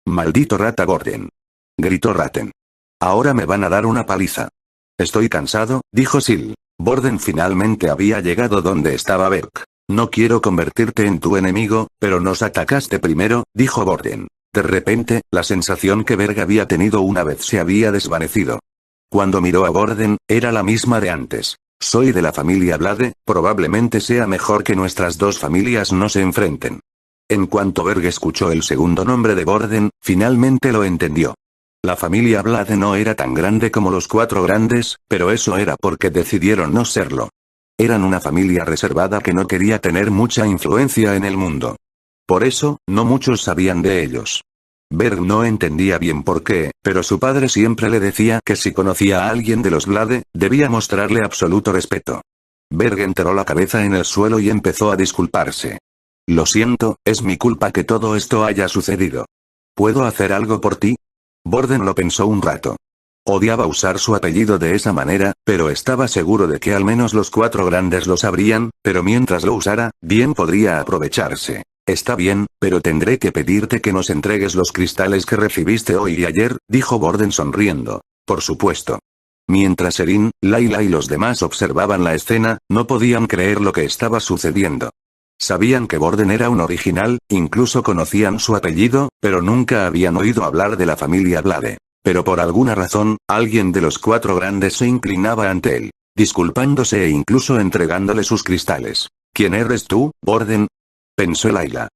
Maldito rata Borden, gritó Ratten. Ahora me van a dar una paliza. Estoy cansado, dijo Sil. Borden finalmente había llegado donde estaba Berg. No quiero convertirte en tu enemigo, pero nos atacaste primero, dijo Borden. De repente, la sensación que Berg había tenido una vez se había desvanecido. Cuando miró a Borden, era la misma de antes. Soy de la familia Blade, probablemente sea mejor que nuestras dos familias no se enfrenten. En cuanto Berg escuchó el segundo nombre de Borden, finalmente lo entendió. La familia Blade no era tan grande como los cuatro grandes, pero eso era porque decidieron no serlo. Eran una familia reservada que no quería tener mucha influencia en el mundo. Por eso, no muchos sabían de ellos. Berg no entendía bien por qué, pero su padre siempre le decía que si conocía a alguien de los Blade, debía mostrarle absoluto respeto. Berg enterró la cabeza en el suelo y empezó a disculparse. Lo siento, es mi culpa que todo esto haya sucedido. ¿Puedo hacer algo por ti? Borden lo pensó un rato. Odiaba usar su apellido de esa manera, pero estaba seguro de que al menos los cuatro grandes lo sabrían, pero mientras lo usara, bien podría aprovecharse. Está bien, pero tendré que pedirte que nos entregues los cristales que recibiste hoy y ayer, dijo Borden sonriendo. Por supuesto. Mientras Erin, Layla y los demás observaban la escena, no podían creer lo que estaba sucediendo. Sabían que Borden era un original, incluso conocían su apellido, pero nunca habían oído hablar de la familia Blade. Pero por alguna razón, alguien de los cuatro grandes se inclinaba ante él, disculpándose e incluso entregándole sus cristales. ¿Quién eres tú, Borden? Pensó Layla.